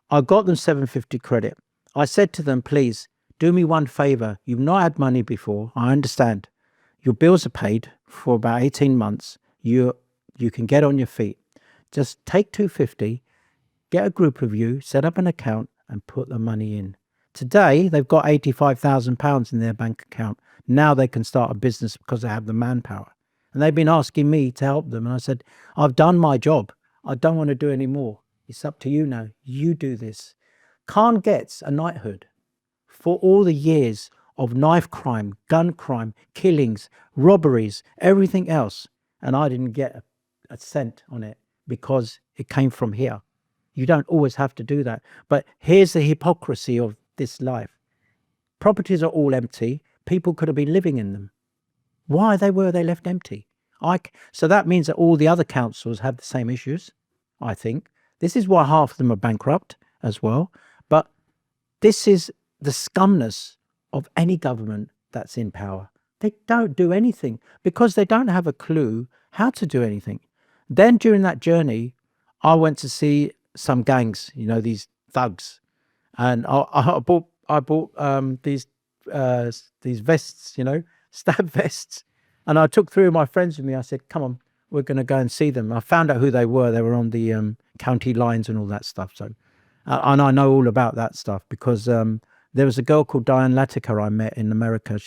I got them 750 credit. I said to them, please do me one favor. You've not had money before. I understand. Your bills are paid for about 18 months. You can get on your feet. Just take 250, get a group of you, set up an account and put the money in. Today, they've got £85,000 in their bank account. Now they can start a business because they have the manpower. And they've been asking me to help them. And I said, I've done my job. I don't want to do any more. It's up to you now. You do this. Khan gets a knighthood for all the years of knife crime, gun crime, killings, robberies, everything else. And I didn't get a cent on it because it came from here. You don't always have to do that. But here's the hypocrisy of this life. Properties are all empty. People could have been living in them. Why were they left empty? So that means that all the other councils have the same issues, I think. This is why half of them are bankrupt as well. But this is the scumness of any government that's in power. They don't do anything because they don't have a clue how to do anything. Then during that journey, I went to see some gangs, these thugs. And I bought these vests, stab vests. And I took 3 of my friends with me. I said, come on, we're going to go and see them. I found out who they were. They were on the county lines and all that stuff. So, and I know all about that stuff because there was a girl called Diane Latiker I met in America.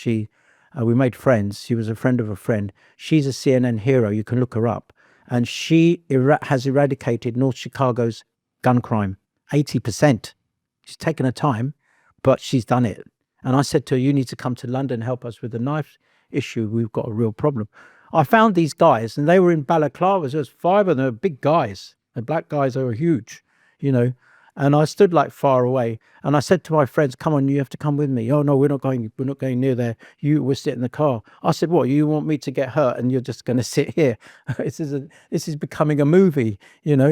We made friends. She was a friend of a friend. She's a CNN hero. You can look her up. And she has eradicated North Chicago's gun crime, 80%. She's taken her time, but she's done it. And I said to her, you need to come to London and help us with the knife issue. We've got a real problem. I found these guys and they were in balaclavas. There was 5 of them. They were big guys. The black guys, they were huge, And I stood like far away and I said to my friends, come on, you have to come with me. Oh no, we're not going near there. We'll sit in the car. I said, what, you want me to get hurt and you're just going to sit here? This is becoming a movie,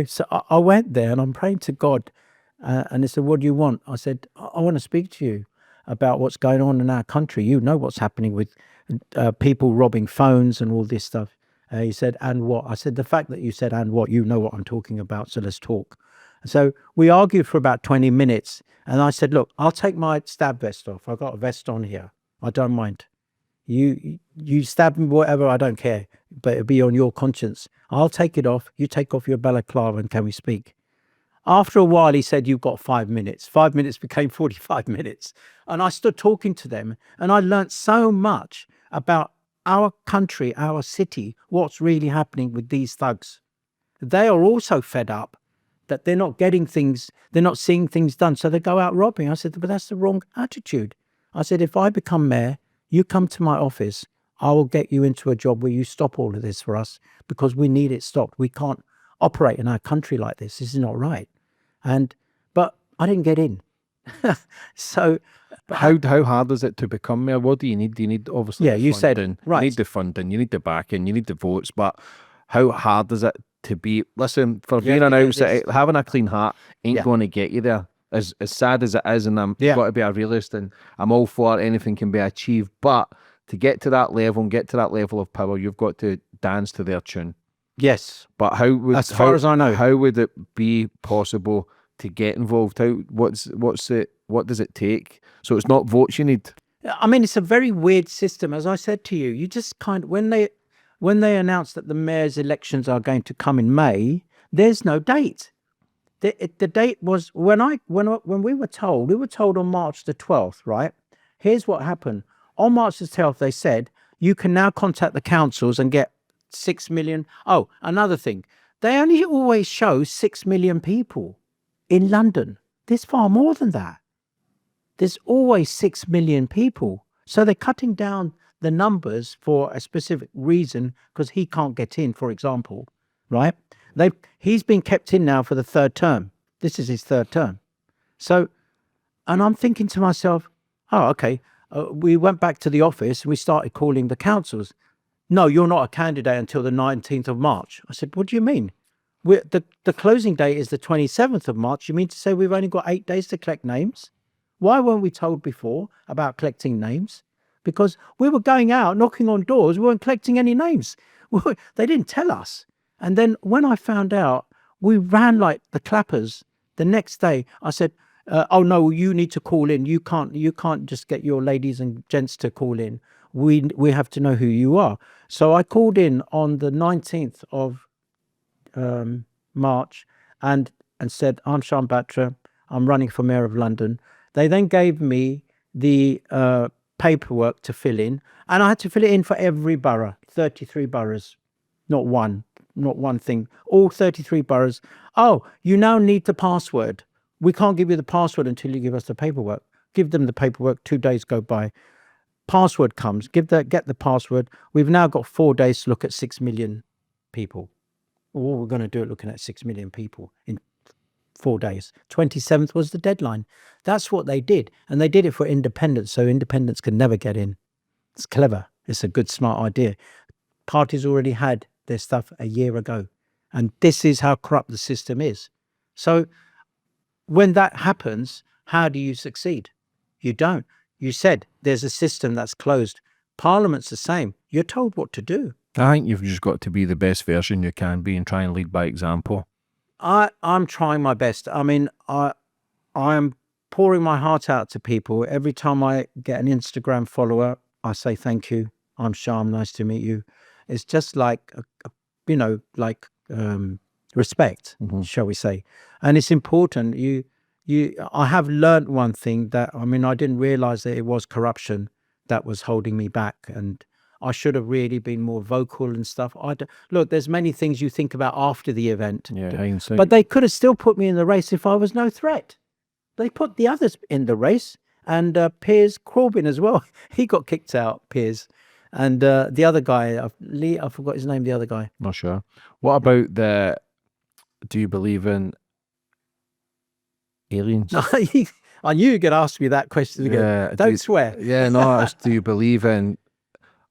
So I went there and I'm praying to God. And they said, what do you want? I said, I want to speak to you about what's going on in our country. You know what's happening with people robbing phones and all this stuff. He said, and what? I said, the fact that you said, and what, you know what I'm talking about, so let's talk. So we argued for about 20 minutes. And I said, look, I'll take my stab vest off. I've got a vest on here. I don't mind. You stab me, whatever, I don't care. But it'll be on your conscience. I'll take it off. You take off your balaclava and can we speak? After a while, he said, "You've got 5 minutes." 5 minutes became 45 minutes. And I stood talking to them, and I learnt so much about our country, our city, what's really happening with these thugs. They are also fed up that they're not getting things, they're not seeing things done, so they go out robbing. I said, but that's the wrong attitude. I said, if I become mayor, you come to my office, I will get you into a job where you stop all of this for us, because we need it stopped. We can't operate in our country like this. This is not right. But I didn't get in. So How hard is it to become mayor? What do you need? Do you need obviously the you said, funding? right. You need the funding, you need the backing, you need the votes, but how hard is it to be? Listen, for being an outsider, having a clean heart ain't going to get you there. As sad as it is, and I'm got to be a realist, and I'm all for anything can be achieved, but to get to that level and get to that level of power, you've got to dance to their tune. Yes. But how would, as far as I know, how would it be possible to get involved? What does it take? So it's not votes you need. I mean, it's a very weird system. As I said to you, you just when they announced that the mayor's elections are going to come in May, there's no date. The date was when we were told on March the 12th, right? Here's what happened. On March the 12th, they said, you can now contact the councils and get 6 million. Oh, another thing. They only always show 6 million people in London. There's far more than that. There's always 6 million people. So they're cutting down the numbers for a specific reason, because he can't get in, for example, right? He's been kept in now for the third term. This is his third term. So, and I'm thinking to myself, oh, okay. We went back to the office and we started calling the councils. No, you're not a candidate until the 19th of March. I said, what do you mean? The closing date is the 27th of March. You mean to say we've only got 8 days to collect names? Why weren't we told before about collecting names? Because we were going out, knocking on doors. We weren't collecting any names. They didn't tell us. And then when I found out, we ran like the clappers. The next day, I said, oh no, you need to call in. You can't just get your ladies and gents to call in. We have to know who you are. So I called in on the 19th of March and said, I'm Shyam Batra. I'm running for Mayor of London. They then gave me the paperwork to fill in, and I had to fill it in for every borough, 33 boroughs, not one thing, all 33 boroughs. Oh, you now need the password. We can't give you the password until you give us the paperwork. Give them the paperwork. 2 days go by. Password comes. Get the password. We've now got 4 days to look at 6 million people. Well, we're going to do it looking at 6 million people in 4 days. 27th was the deadline. That's what they did. And they did it for independents, so independents can never get in. It's clever. It's a good, smart idea. Parties already had their stuff a year ago. And this is how corrupt the system is. So when that happens, how do you succeed? You don't. You said there's a system that's closed. Parliament's the same. You're told what to do. I think you've just got to be the best version you can be and try and lead by example. I'm trying my best. I mean, I'm pouring my heart out to people. Every time I get an Instagram follower, I say, thank you. I'm Shyam. Nice to meet you. It's just like, respect, shall we say. And it's important. I have learned one thing that, I mean, I didn't realize that it was corruption that was holding me back. And I should have really been more vocal and stuff. Look, there's many things you think about after the event. Yeah, but they could have still put me in the race if I was no threat. They put the others in the race, and Piers Corbyn as well. He got kicked out, Piers. And the other guy, I forgot his name, the other guy. Not sure. What about do you believe in aliens? I knew you could ask me that question again. Yeah, Don't swear. Yeah, no, do you believe in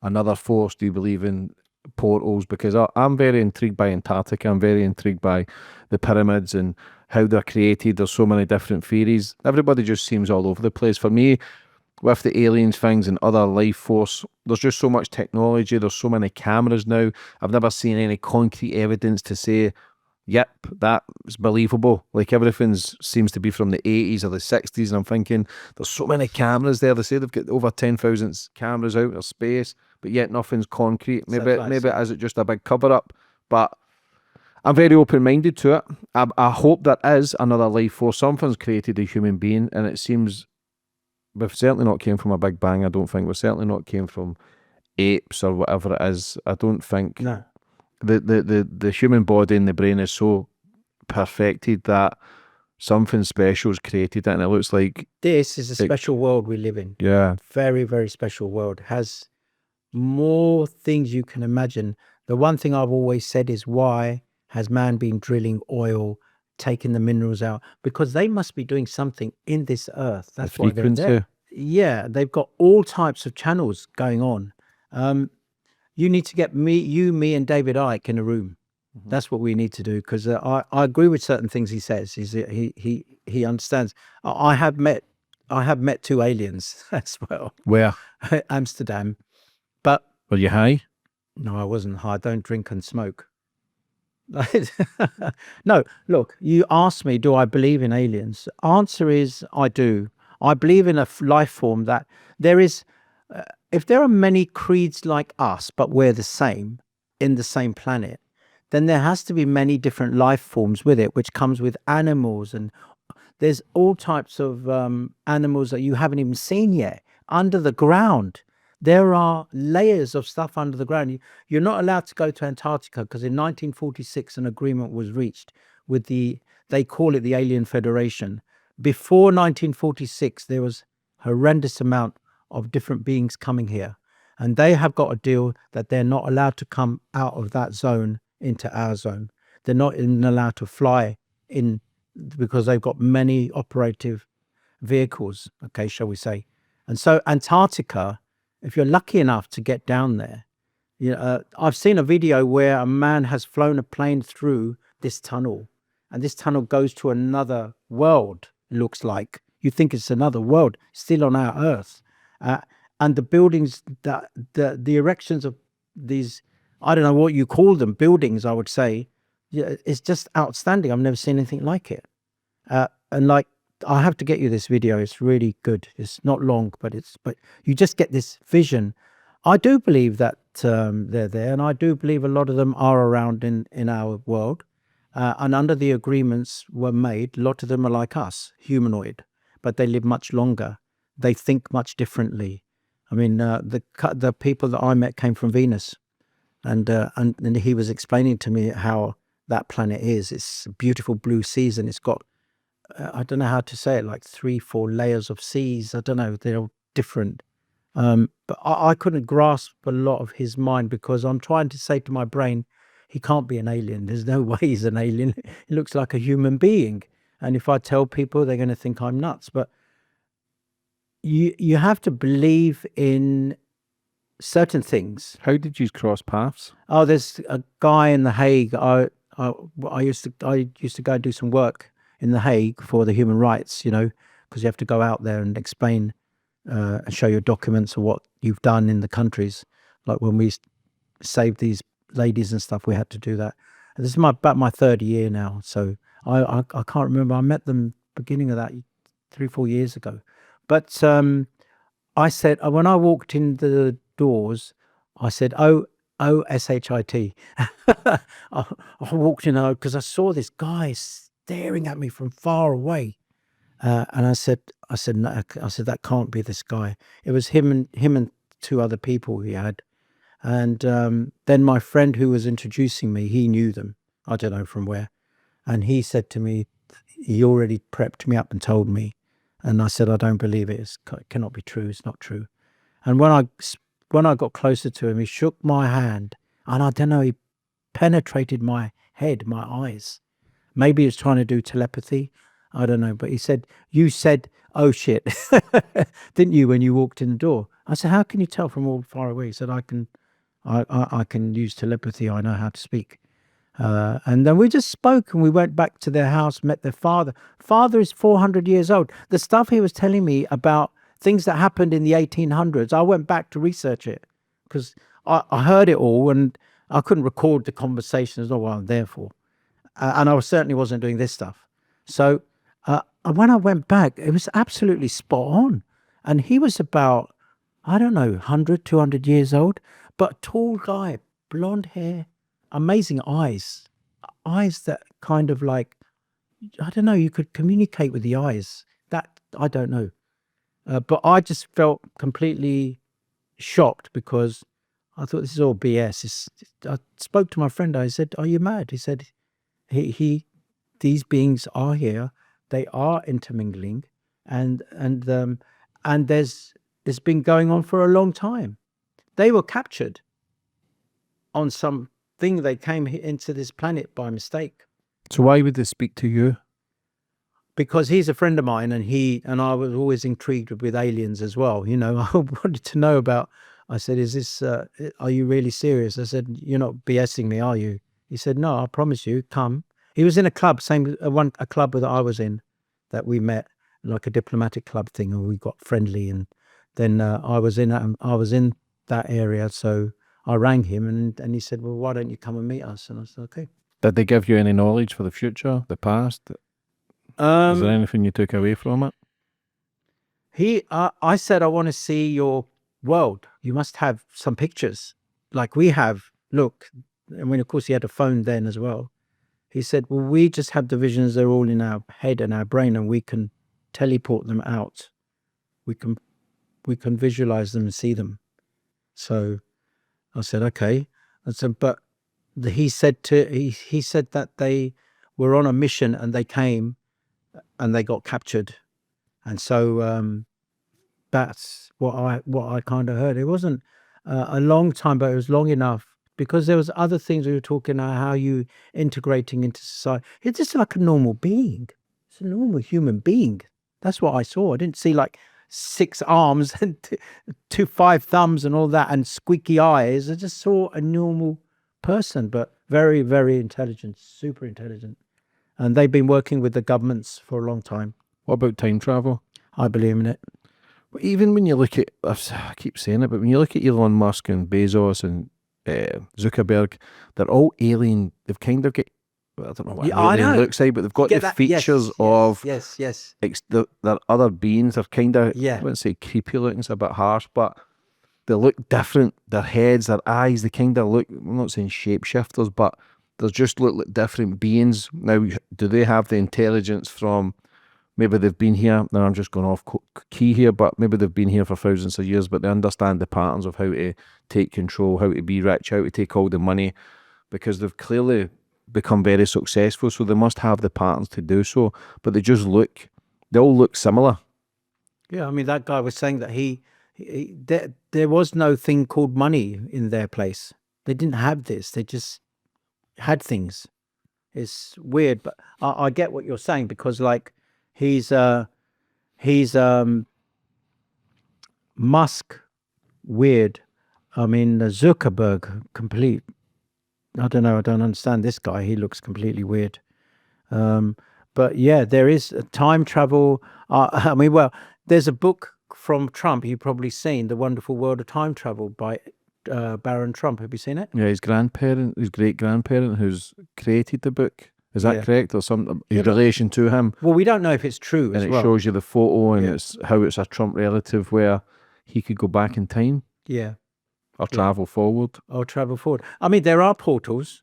another force? Do you believe in portals? Because I'm very intrigued by Antarctica. I'm very intrigued by the pyramids and how they're created. There's so many different theories. Everybody just seems all over the place. For me, with the aliens things and other life force, there's just so much technology. There's so many cameras now. I've never seen any concrete evidence to say, yep, that's believable. Like everything seems to be from the 80s or the 60s, and I'm thinking there's so many cameras there. They say they've got over 10,000 cameras out of space, but yet nothing's concrete. Maybe is it just a big cover up? But I'm very open-minded to it. I hope there is another life force. Something's created a human being, and it seems we've certainly not came from a big bang. I don't think we've certainly not came from apes or whatever it is. I don't think No. the human body and the brain is so perfected that something special is created, and it looks like This is a special world we live in. yeah, Very, very special world. Has more things you can imagine. The one thing I've always said is, why has man been drilling oil, taking the minerals out? Because they must be doing something in this earth. the That's why they're frequency. there. Yeah, they've got all types of channels going on. You need to get me, and David Icke in a room. That's what we need to do, because I agree with certain things he says. He understands. I have met 2 aliens as well. Where Amsterdam, but were you high? no, I wasn't high. I don't drink and smoke. No, look, you asked me, do I believe in aliens? Answer is, I do. I believe in a life form that there is. If there are many creeds like us, but we're the same in the same planet, then there has to be many different life forms with it, which comes with animals, and there's all types of animals that you haven't even seen yet under the ground. There are layers of stuff under the ground. You're not allowed to go to Antarctica because in 1946 an agreement was reached with they call it the Alien Federation. Before 1946, there was horrendous amount of different beings coming here, and they have got a deal that they're not allowed to come out of that zone into our zone. They're not even allowed to fly in, because they've got many operative vehicles, okay, shall we say. And so Antarctica, if you're lucky enough to get down there, I've seen a video where a man has flown a plane through this tunnel, and this tunnel goes to another world. It looks like you think it's another world, still on our Earth, and the buildings, that the erections of these, I don't know what you call them, buildings, I would say, it's just outstanding. I've never seen anything like it. And like, I have to get you this video. It's really good. It's not long, but you just get this vision. I do believe that they're there, and I do believe a lot of them are around in our world. And under the agreements were made, a lot of them are like us, humanoid, but they live much longer. They think much differently. I mean, the people that I met came from Venus, and he was explaining to me how that planet is. It's a beautiful blue seas, and it's got, I don't know how to say it, like 3-4 layers of seas. I don't know, they're all different. But I couldn't grasp a lot of his mind, because I'm trying to say to my brain, he can't be an alien. There's no way he's an alien. He looks like a human being. And if I tell people, they're going to think I'm nuts. But you have to believe in certain things. How did you cross paths? Oh, there's a guy in The Hague. I used to go and do some work in The Hague for the human rights, because you have to go out there and explain and show your documents of what you've done in the countries. Like when we saved these ladies and stuff, we had to do that. And this is about my 3rd year now, so I can't remember. I met them beginning of that 3-4 years ago. But I said, when I walked in the doors, I said, OSHIT. I walked in because I saw this guy staring at me from far away, and I said, no, that can't be this guy. It was him and 2 other people he had, and then my friend who was introducing me, he knew them. I don't know from where, and he said to me, he already prepped me up and told me, and I said, I don't believe it. It cannot be true. It's not true. And when I got closer to him, he shook my hand, and I don't know, he penetrated my head, my eyes. Maybe he was trying to do telepathy. I don't know. But he said, you said, oh shit, didn't you, when you walked in the door? I said, how can you tell from all far away? He said, I can use telepathy. I know how to speak. And then we just spoke, and we went back to their house, met their father. Father is 400 years old. The stuff he was telling me about things that happened in the 1800s, I went back to research it, because I heard it all, and I couldn't record the conversations. Not what I'm there for. And I certainly wasn't doing this stuff. So when I went back, it was absolutely spot on. And he was about, I don't know, 100, 200 years old, but tall guy, blonde hair, amazing eyes. eyes that kind of like, I don't know, you could communicate with the eyes. That, I don't know. But I just felt completely shocked because I thought this is all BS. I spoke to my friend. I said, "Are you mad?" He said, these beings are here. They are intermingling, and there's been going on for a long time. They were captured on some thing. They came into this planet by mistake. So why would they speak to you? Because he's a friend of mine, and I was always intrigued with aliens as well. You know, I wanted to know about. I said, "Is this? Are you really serious?" I said, "You're not BSing me, are you?" He said, "No, I promise you. Come." He was in a club, a club that I was in, that we met, like a diplomatic club thing, and we got friendly. And then I was in that area, so I rang him, and he said, "Well, why don't you come and meet us?" And I said, "Okay." Did they give you any knowledge for the future, the past? Is there anything you took away from it? I said, "I want to see your world. You must have some pictures like we have. Look." And when, of course, he had a phone then as well. He said, "Well, we just have the visions. They're all in our head and our brain, and we can teleport them out. We can visualize them and see them." So I said, "Okay." I said, "But he said that they were on a mission and they came and they got captured, and so that's what I kind of heard. It wasn't a long time, but it was long enough because there was other things we were talking about, how you integrating into society. It's just like a normal being. It's a normal human being. That's what I saw. I didn't see like 6 arms and 5 thumbs and all that and squeaky eyes. I just saw a normal person, but very, very intelligent, super intelligent. And they've been working with the governments for a long time. What about time travel? I believe in it. But even when you look at, I keep saying it, but when you look at Elon Musk and Bezos and Zuckerberg, they're all alien. They've kind of got, well, I don't know what Yeah, I an alien know. looks like, but they've got the Get that? features Yes, of yes. they're other beings. They're kind of, Yeah. I wouldn't say creepy looking, it's a bit harsh, but they look different. Their heads, their eyes, they kind of look, I'm not saying shapeshifters, but they just look like different beings. Now, do they have the intelligence from, maybe they've been here, now I'm just going off key here, but maybe they've been here for thousands of years, but they understand the patterns of how to take control, how to be rich, how to take all the money, because they've clearly become very successful, so they must have the patterns to do so, but they all look similar. Yeah, I mean, that guy was saying that there was no thing called money in their place. They didn't have this. They just had things. It's weird, but I get what you're saying because, like, he's Musk, weird. I mean, Zuckerberg, complete. I don't know. I don't understand this guy. He looks completely weird. But yeah, there is a time travel. I mean, well, there's a book from Trump you've probably seen, The Wonderful World of Time Travel by Baron Trump. Have you seen it? Yeah, his great grandparent who's created the book. Is that Yeah. correct? Or some in relation to him? Well, we don't know if it's true And as it well. shows you the photo and Yeah. it's how it's a Trump relative where he could go back in time Yeah, or travel forward. or travel forward. I mean, there are portals.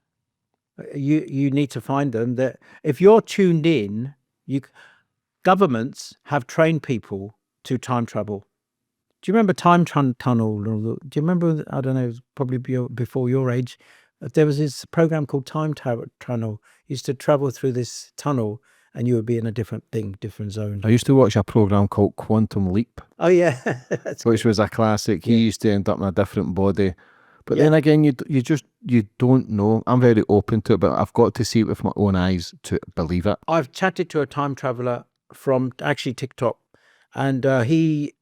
You need to find them. That if you're tuned in, governments have trained people to time travel. Do you remember Time Tunnel? Do you remember? I don't know. It was probably before your age. There was this program called Tunnel. You used to travel through this tunnel, and you would be in a different zone. I used to watch a program called Quantum Leap, Oh yeah, that's which was a classic. He Yeah. used to end up in a different body. But Yeah. then again, you don't know. I'm very open to it, but I've got to see it with my own eyes to believe it. I've chatted to a time traveler from actually TikTok, and he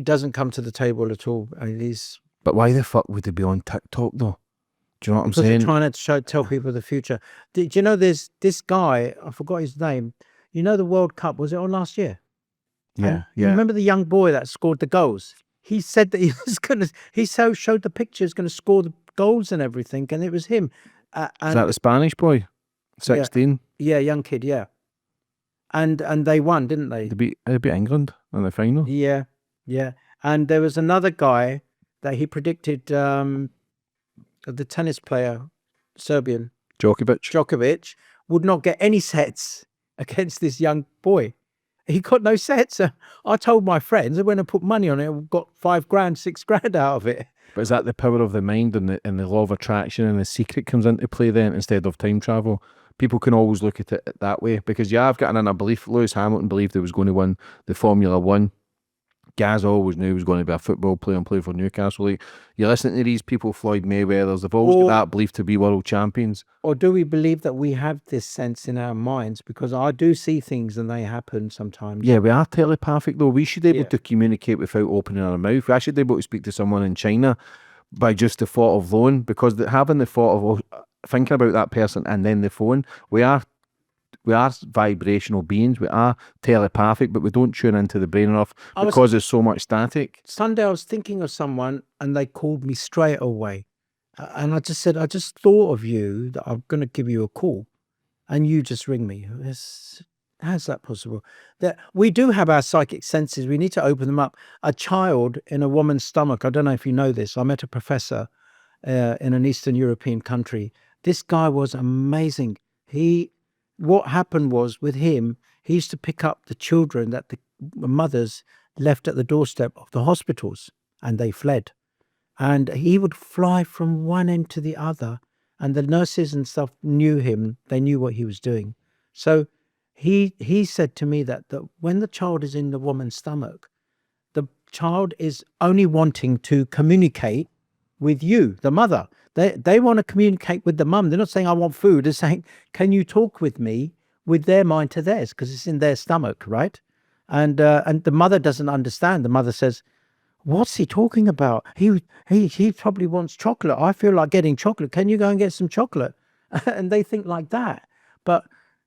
doesn't come to the table at all. And he's But why the fuck would they be on TikTok though? Do you know what I'm because they're saying? trying to tell people the future. Did you know there's this guy? I forgot his name. You know the World Cup, was it on last year? Yeah, And you yeah. remember the young boy that scored the goals? He said that he was gonna. Showed the pictures, going to score the goals and everything, and it was him. Is And that the Spanish boy? 16? yeah, young kid, yeah. And they won, didn't they? They beat England in the final. Yeah, yeah. And there was another guy that he predicted, the tennis player, Serbian. Djokovic would not get any sets against this young boy. He got no sets. I told my friends, I went and put money on it and got $5 grand, $6 grand out of it. But is that the power of the mind and the law of attraction and the secret comes into play then instead of time travel? People can always look at it that way because I've got an inner belief. Lewis Hamilton believed he was going to win the Formula One. Gaz always knew he was going to be a football player and play for Newcastle. Like, you listen to these people, Floyd Mayweather's, they've always got that belief to be world champions. Or do we believe that we have this sense in our minds? Because I do see things and they happen sometimes. Yeah, we are telepathic though. We should be able to communicate without opening our mouth. We should be able to speak to someone in China by just the thought of phone, because having the thought of thinking about that person and then the phone, we are vibrational beings. We are telepathic, but we don't tune into the brain enough because there's so much static. Sunday I was thinking of someone and they called me straight away. And I just said, I just thought of you, that I'm going to give you a call. And you just ring me. How's that possible? That we do have our psychic senses. We need to open them up. A child in a woman's stomach. I don't know if you know this. I met a professor in an Eastern European country. This guy was amazing. What happened was with him, he used to pick up the children that the mothers left at the doorstep of the hospitals and they fled. And he would fly from one end to the other, and the nurses and stuff knew him. They knew what he was doing. So he said to me that when the child is in the woman's stomach, the child is only wanting to communicate with you, the mother. They want to communicate with the mum. They're not saying, I want food. They're saying, can you talk with me, with their mind to theirs, because it's in their stomach, right? And the mother doesn't understand. The mother says, what's he talking about? He probably wants chocolate. I feel like getting chocolate. Can you go and get some chocolate? And they think like that. But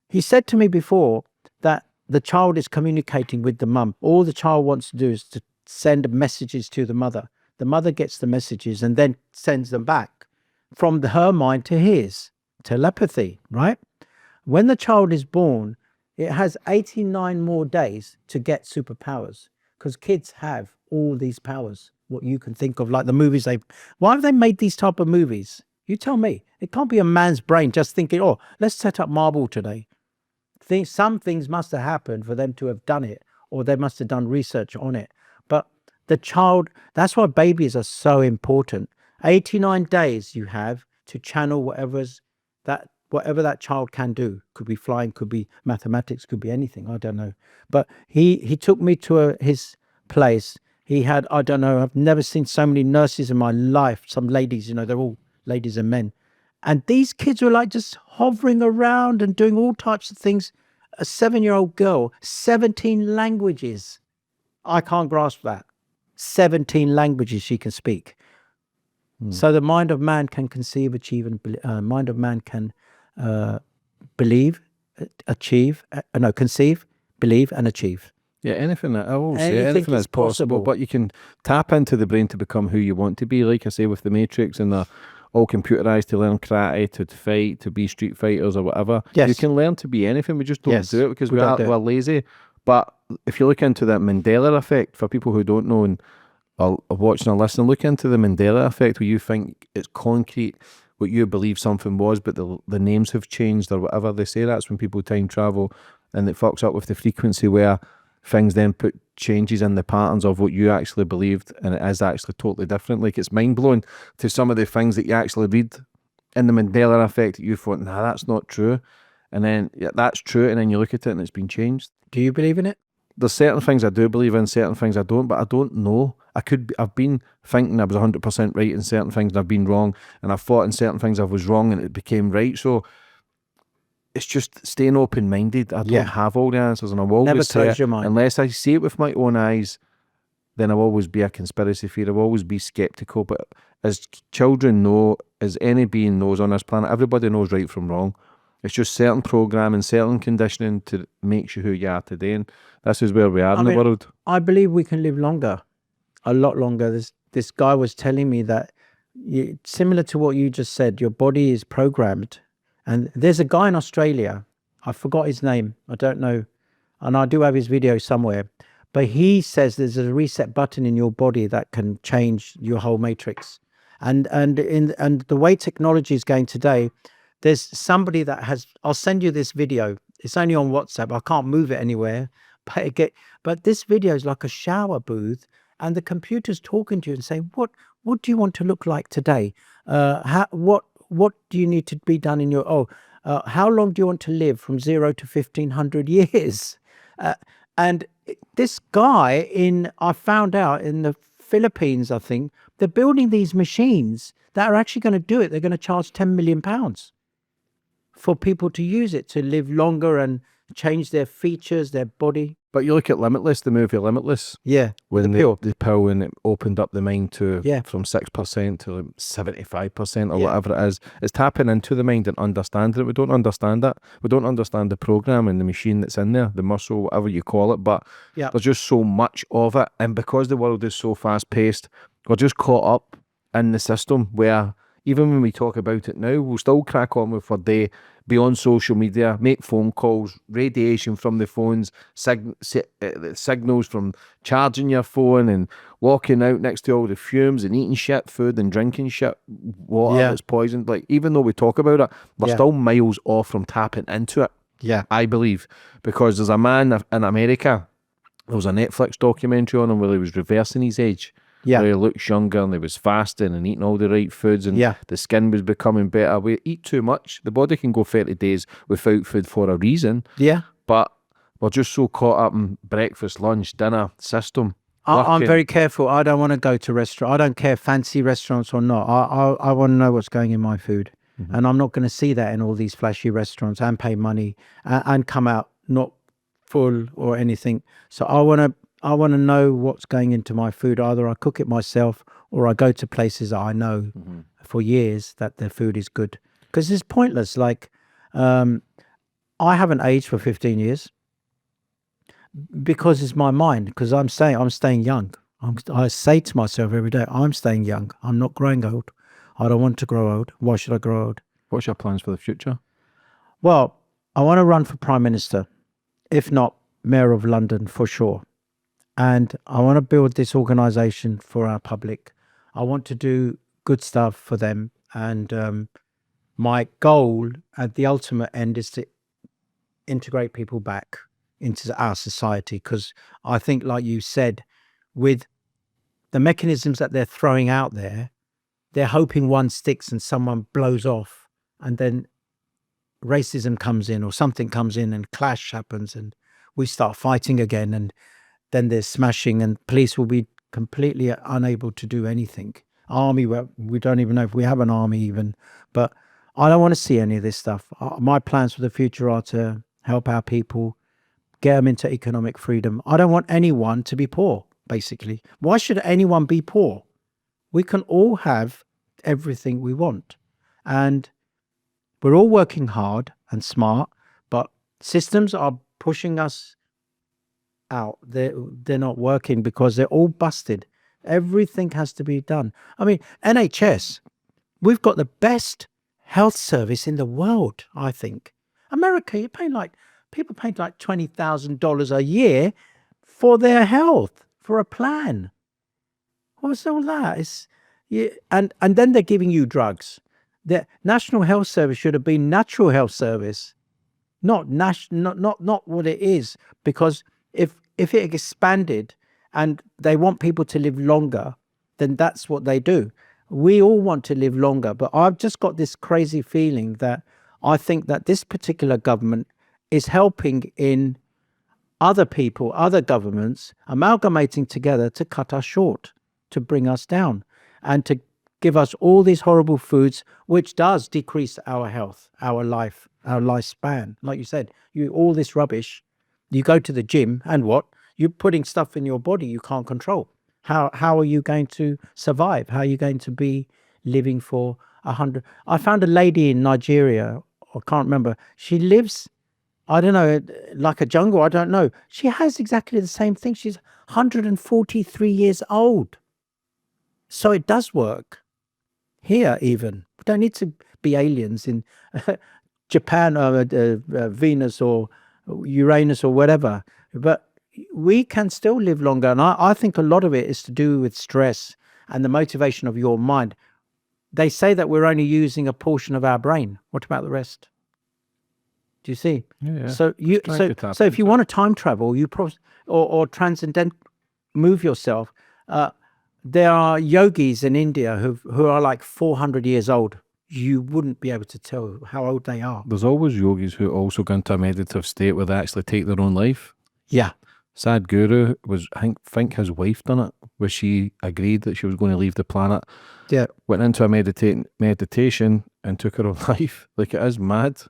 he said to me before that the child is communicating with the mum. All the child wants to do is to send messages to the mother. The mother gets the messages and then sends them back from her mind to his. Telepathy, right? When the child is born, it has 89 more days to get superpowers, because kids have all these powers, what you can think of, like the movies why have they made these type of movies? You tell me. It can't be a man's brain just thinking, oh, let's set up marble today. Some things must have happened for them to have done it, or they must have done research on it. But the child, that's why babies are so important. 89 days you have to channel whatever that child can do. Could be flying, could be mathematics, could be anything. I don't know. But he took me to his place. He had, I don't know, I've never seen so many nurses in my life. Some ladies, they're all ladies and men. And these kids were like just hovering around and doing all types of things. A 7-year-old girl, 17 languages. I can't grasp that. 17 languages she can speak. So the mind of man can conceive, achieve, and mind of man can conceive, believe, and achieve. Yeah, anything that's possible. But you can tap into the brain to become who you want to be. Like I say, with the Matrix, and they're all computerized to learn karate, to fight, to be street fighters or whatever. Yes. You can learn to be anything. We just don't do it because we're lazy. But if you look into that Mandela effect, for people who don't know and are watching or listening, look into the Mandela effect, where you think it's concrete what you believe something was, but the names have changed or whatever. They say that's when people time travel, and it fucks up with the frequency, where things then put changes in the patterns of what you actually believed, and it is actually totally different. Like, it's mind-blowing to some of the things that you actually read in the Mandela effect that you thought, nah, that's not true, and then that's true, and then you look at it and it's been changed. Do you believe in it? There's certain things I do believe in, certain things I don't, but I don't know. I've been thinking I was 100% right in certain things and I've been wrong, and I've thought in certain things I was wrong and it became right. So it's just staying open-minded. I don't have all the answers, and I'll always never say close your mind. Unless I see it with my own eyes, then I'll always be a conspiracy theory. I'll always be skeptical. But as children know, as any being knows on this planet, everybody knows right from wrong. It's just certain programming, certain conditioning to make you who you are today, and this is where we are in the world. I believe we can live longer, a lot longer. This guy was telling me that, similar to what you just said, your body is programmed. And there's a guy in Australia, I forgot his name, I don't know, and I do have his video somewhere, but he says there's a reset button in your body that can change your whole matrix. And the way technology is going today, There's somebody that has. I'll send you this video. It's only on WhatsApp. I can't move it anywhere. But this video is like a shower booth, and the computer's talking to you and saying, "What do you want to look like today? What do you need to be done in your how long do you want to live from 0 to 1,500 years?" And this guy I found out in the Philippines, I think, they're building these machines that are actually going to do it. They're going to charge £10 million for people to use it to live longer and change their features, their body. But you look at Limitless, the movie Limitless, Yeah, when the pill. the pill, when it opened up the mind to Yeah. from 6% to like 75% or Yeah. whatever it is. It's tapping into the mind and understanding it. We don't understand that. We don't understand the program and the machine that's in there, the muscle, whatever you call it. But Yeah. there's just so much of it, and because the world is so fast paced, we're just caught up in the system where even when we talk about it now, we'll still crack on with our day, be on social media, make phone calls, radiation from the phones, signals from charging your phone and walking out next to all the fumes and eating shit food and drinking shit water Yeah. that's poisoned. Like, even though we talk about it, we're Yeah. still miles off from tapping into it, Yeah. I believe, because there's a man in America, there was a Netflix documentary on him where he was reversing his age. Yeah. Where he looks younger and he was fasting and eating all the right foods and Yeah. the skin was becoming better. We eat too much. The body can go 30 days without food for a reason, Yeah. but we're just so caught up in breakfast, lunch, dinner system. I'm working. very careful. I don't want to go to restaurant. I don't care fancy restaurants or not. I want to know what's going in my food, and I'm not going to see that in all these flashy restaurants and pay money and come out not full or anything. So I want to know what's going into my food. Either I cook it myself or I go to places that I know for years that their food is good. Because it's pointless. Like, I haven't aged for 15 years because it's my mind. Because I'm staying young. I say to myself every day, I'm staying young. I'm not growing old. I don't want to grow old. Why should I grow old? What's your plans for the future? Well, I want to run for Prime Minister, if not Mayor of London for sure. And I want to build this organization for our public. I want to do good stuff for them. And my goal at the ultimate end is to integrate people back into our society. Because I think, like you said, with the mechanisms that they're throwing out there, they're hoping one sticks and someone blows off. And then racism comes in or something comes in and clash happens and we start fighting again. And then there's smashing and police will be completely unable to do anything. Army, we don't even know if we have an army even. But I don't want to see any of this stuff. My plans for the future are to help our people, get them into economic freedom. I don't want anyone to be poor, basically. Why should anyone be poor? We can all have everything we want. And we're all working hard and smart, but systems are pushing us out. They're not working because they're all busted. Everything has to be done. I mean, NHS, we've got the best health service in the world, I think. America, people pay like $20,000 a year for their health, for a plan. What's all that? And then they're giving you drugs. The National Health Service should have been Natural Health Service, not what it is. Because if it expanded and they want people to live longer, then that's what they do. We all want to live longer, but I've just got this crazy feeling that I think that this particular government is helping in other people, other governments, amalgamating together to cut us short, to bring us down, and to give us all these horrible foods, which does decrease our health, our life, our lifespan. Like you said, all this rubbish. You go to the gym and what? You're putting stuff in your body you can't control. How are you going to survive? How are you going to be living for 100? I found a lady in Nigeria, I can't remember. She lives, I don't know, like a jungle, I don't know. She has exactly the same thing. She's 143 years old. So it does work. Here even. We don't need to be aliens in Japan or Venus or Uranus or whatever. But we can still live longer. And I think a lot of it is to do with stress and the motivation of your mind. they say that we're only using a portion of our brain. What about the rest? Do you see? Yeah. So Trying if you want to time travel, or transcendent, move yourself. There are yogis in India who are like 400 years old. You wouldn't be able to tell how old they are. There's always yogis who also go into a meditative state where they actually take their own life. Yeah. Sadhguru was, I think his wife done it, where she agreed that she was going to leave the planet. Yeah. Went into a meditation and took her own life. Like, it is mad.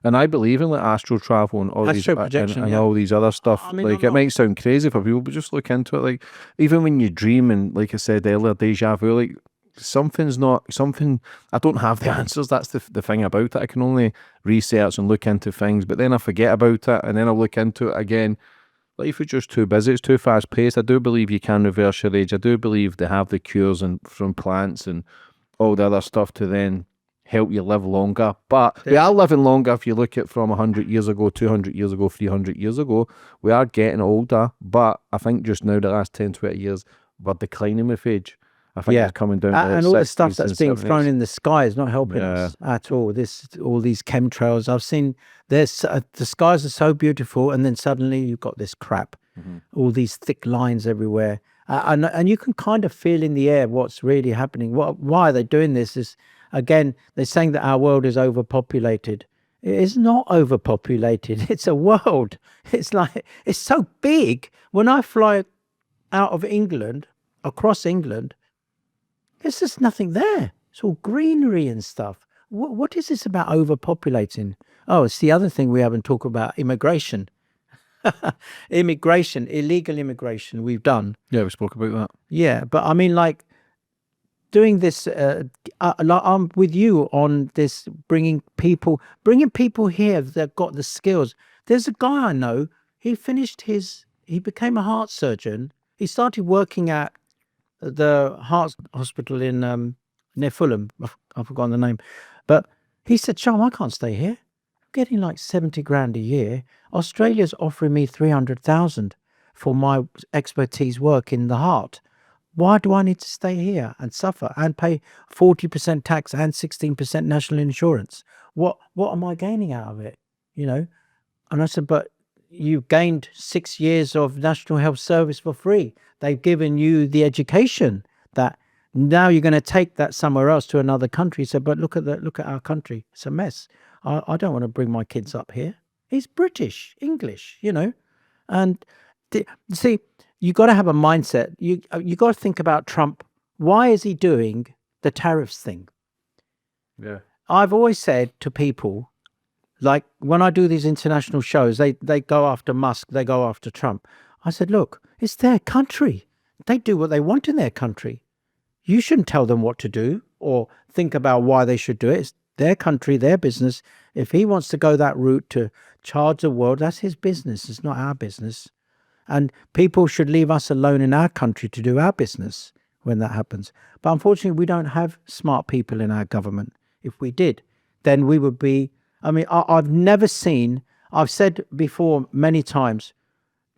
And I believe in like astral travel and all Astral these projection, and yeah. all these other stuff. I mean, like, I'm it might sound crazy for people, but just look into it. Like, even when you dream, and like I said earlier, deja vu, like something. I don't have the answers. That's the thing about it. I can only research and look into things, but then I forget about it, and then I'll look into it again. Life is just too busy. It's too fast paced. I do believe you can reverse your age. I do believe they have the cures and from plants and all the other stuff to then help you live longer. But we are living longer if you look at from 100 years ago, 200 years ago, 300 years ago. We are getting older, but I think just now, the last 10, 20 years, we're declining with age. I think it's coming down to and all the stuff 60s that's and being 70s. thrown in the sky is not helping us at all. All these chemtrails. I've seen the skies are so beautiful, and then suddenly you've got this crap, all these thick lines everywhere, and you can kind of feel in the air what's really happening. Why are they doing this? Is again, they're saying that our world is overpopulated. It is not overpopulated. It's a world. It's like, it's so big. When I fly out of England, across England, there's just nothing there. It's all greenery and stuff. What is this about overpopulating? Oh, it's the other thing we haven't talked about, immigration. Immigration, illegal immigration we've done. Yeah, we spoke about that. Yeah, but I mean, like, doing this, I'm with you on this, bringing people here that got the skills. There's a guy I know, he became a heart surgeon. He started working at the heart hospital in near Fulham. I've forgotten the name. But he said, Shyam, I can't stay here. I'm getting like 70 grand a year. Australia's offering me 300,000 for my expertise work in the heart. Why do I need to stay here and suffer and pay 40% tax and 16% national insurance? What am I gaining out of it? You know? And I said, but you've gained 6 years of National Health Service for free. They've given you the education that now you're going to take that somewhere else to another country. He said, but look at our country. It's a mess. I don't want to bring my kids up here. He's British, English, you know? And see, you got to have a mindset. You got to think about Trump. Why is he doing the tariffs thing? Yeah. I've always said to people, like when I do these international shows, they go after Musk, they go after Trump. I said, look, it's their country. They do what they want in their country. You shouldn't tell them what to do or think about why they should do it. It's their country, their business. If he wants to go that route to charge the world, that's his business. It's not our business. And people should leave us alone in our country to do our business when that happens. But unfortunately, we don't have smart people in our government. If we did, then we would be, I mean, I've never seen, I've said before many times,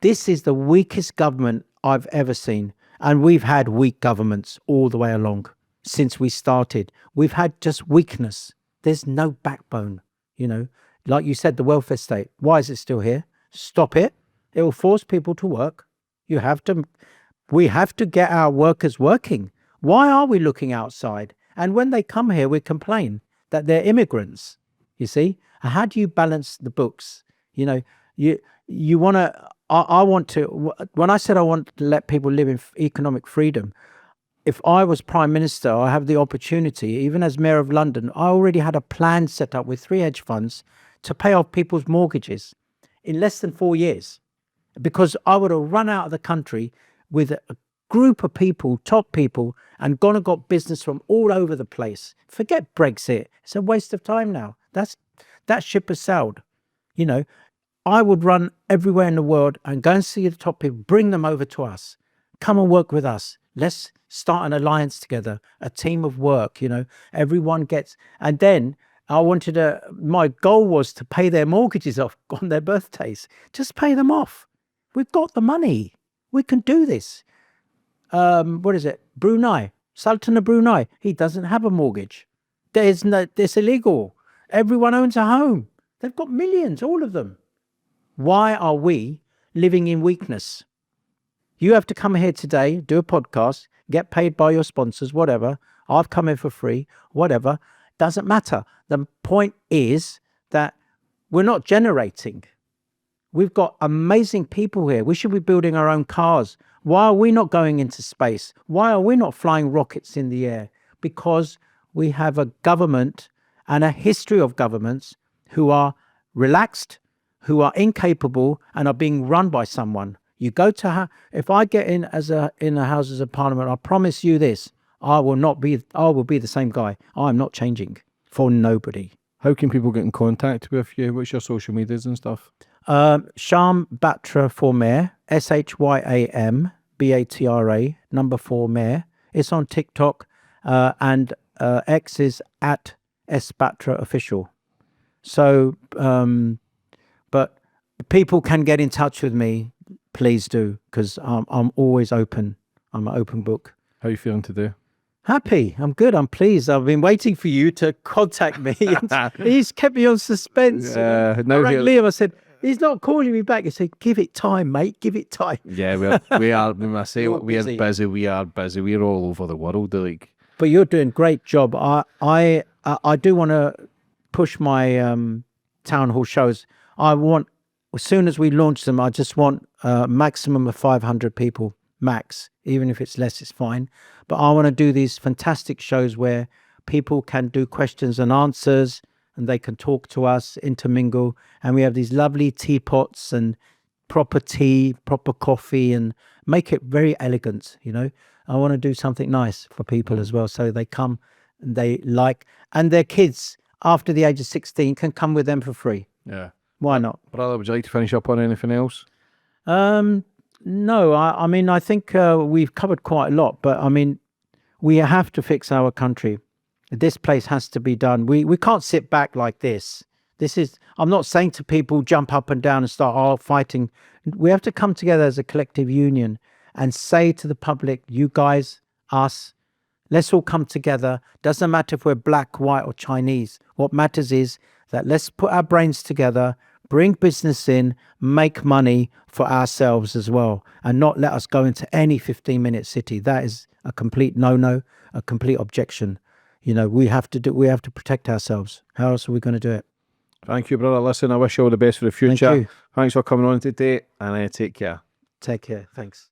this is the weakest government I've ever seen. And we've had weak governments all the way along since we started. We've had just weakness. There's no backbone, you know. Like you said, the welfare state. Why is it still here? Stop it. It will force people to work. We have to get our workers working. Why are we looking outside? And when they come here, we complain that they're immigrants. You see, how do you balance the books? You know, you want to. I want to. When I said I want to let people live in economic freedom, if I was Prime Minister, I have the opportunity. Even as Mayor of London, I already had a plan set up with 3 hedge funds to pay off people's mortgages in less than 4 years, because I would have run out of the country with a group of people, top people, and gone and got business from all over the place. Forget Brexit. It's a waste of time now. That ship has sailed. You know, I would run everywhere in the world and go and see the top people, bring them over to us. Come and work with us. Let's start an alliance together, a team of work, you know, everyone gets, and then my goal was to pay their mortgages off on their birthdays. Just pay them off. We've got the money. We can do this. What is it? Brunei. Sultan of Brunei, he doesn't have a mortgage. It's illegal. Everyone owns a home. They've got millions, all of them. Why are we living in weakness? You have to come here today, do a podcast, get paid by your sponsors, whatever. I've come here for free, whatever. Doesn't matter. The point is that we're not generating. We've got amazing people here. We should be building our own cars. Why are we not going into space? Why are we not flying rockets in the air? Because we have a government and a history of governments who are relaxed, who are incapable, and are being run by someone. You go to if I get in the Houses of Parliament, I promise you this: I will be the same guy. I'm not changing for nobody. How can people get in contact with you? What's your social medias and stuff? Shyam Batra for Mayor, SHYAM BATRA, number 4 Mayor. It's on TikTok, and X is at SBatra Official. So, but people can get in touch with me. Please do, because I'm always open. I'm an open book. How are you feeling today? Happy. I'm good. I'm pleased. I've been waiting for you to contact me. He's kept me on suspense. Now I rang Liam. I said, he's not calling me back. He said, give it time, mate. Give it time. Yeah, we are. When I say we are busy, we are busy. We're all over the world, like. But you're doing a great job. I do want to push my town hall shows. I want, as soon as we launch them, I just want a maximum of 500 people, max. Even if it's less, it's fine. But I want to do these fantastic shows where people can do questions and answers, and they can talk to us, intermingle, and we have these lovely teapots and proper tea, proper coffee, and make it very elegant. I want to do something nice for people as well, so they come and they like, and their kids after the age of 16 can come with them for free. Yeah, why not? Brother, would you like to finish up on anything else? No, I mean, I think we've covered quite a lot, but I mean, we have to fix our country. This place has to be done. We can't sit back like this. I'm not saying to people, jump up and down and start fighting. We have to come together as a collective union and say to the public, you guys, us, let's all come together. Doesn't matter if we're black, white, or Chinese. What matters is that let's put our brains together, bring business in, make money for ourselves as well, and not let us go into any 15-minute city. That is a complete no-no, a complete objection. We have to protect ourselves. How else are we going to do it? Thank you, brother. Listen, I wish you all the best for the future. Thank you. Thanks for coming on today, and take care. Take care. Thanks.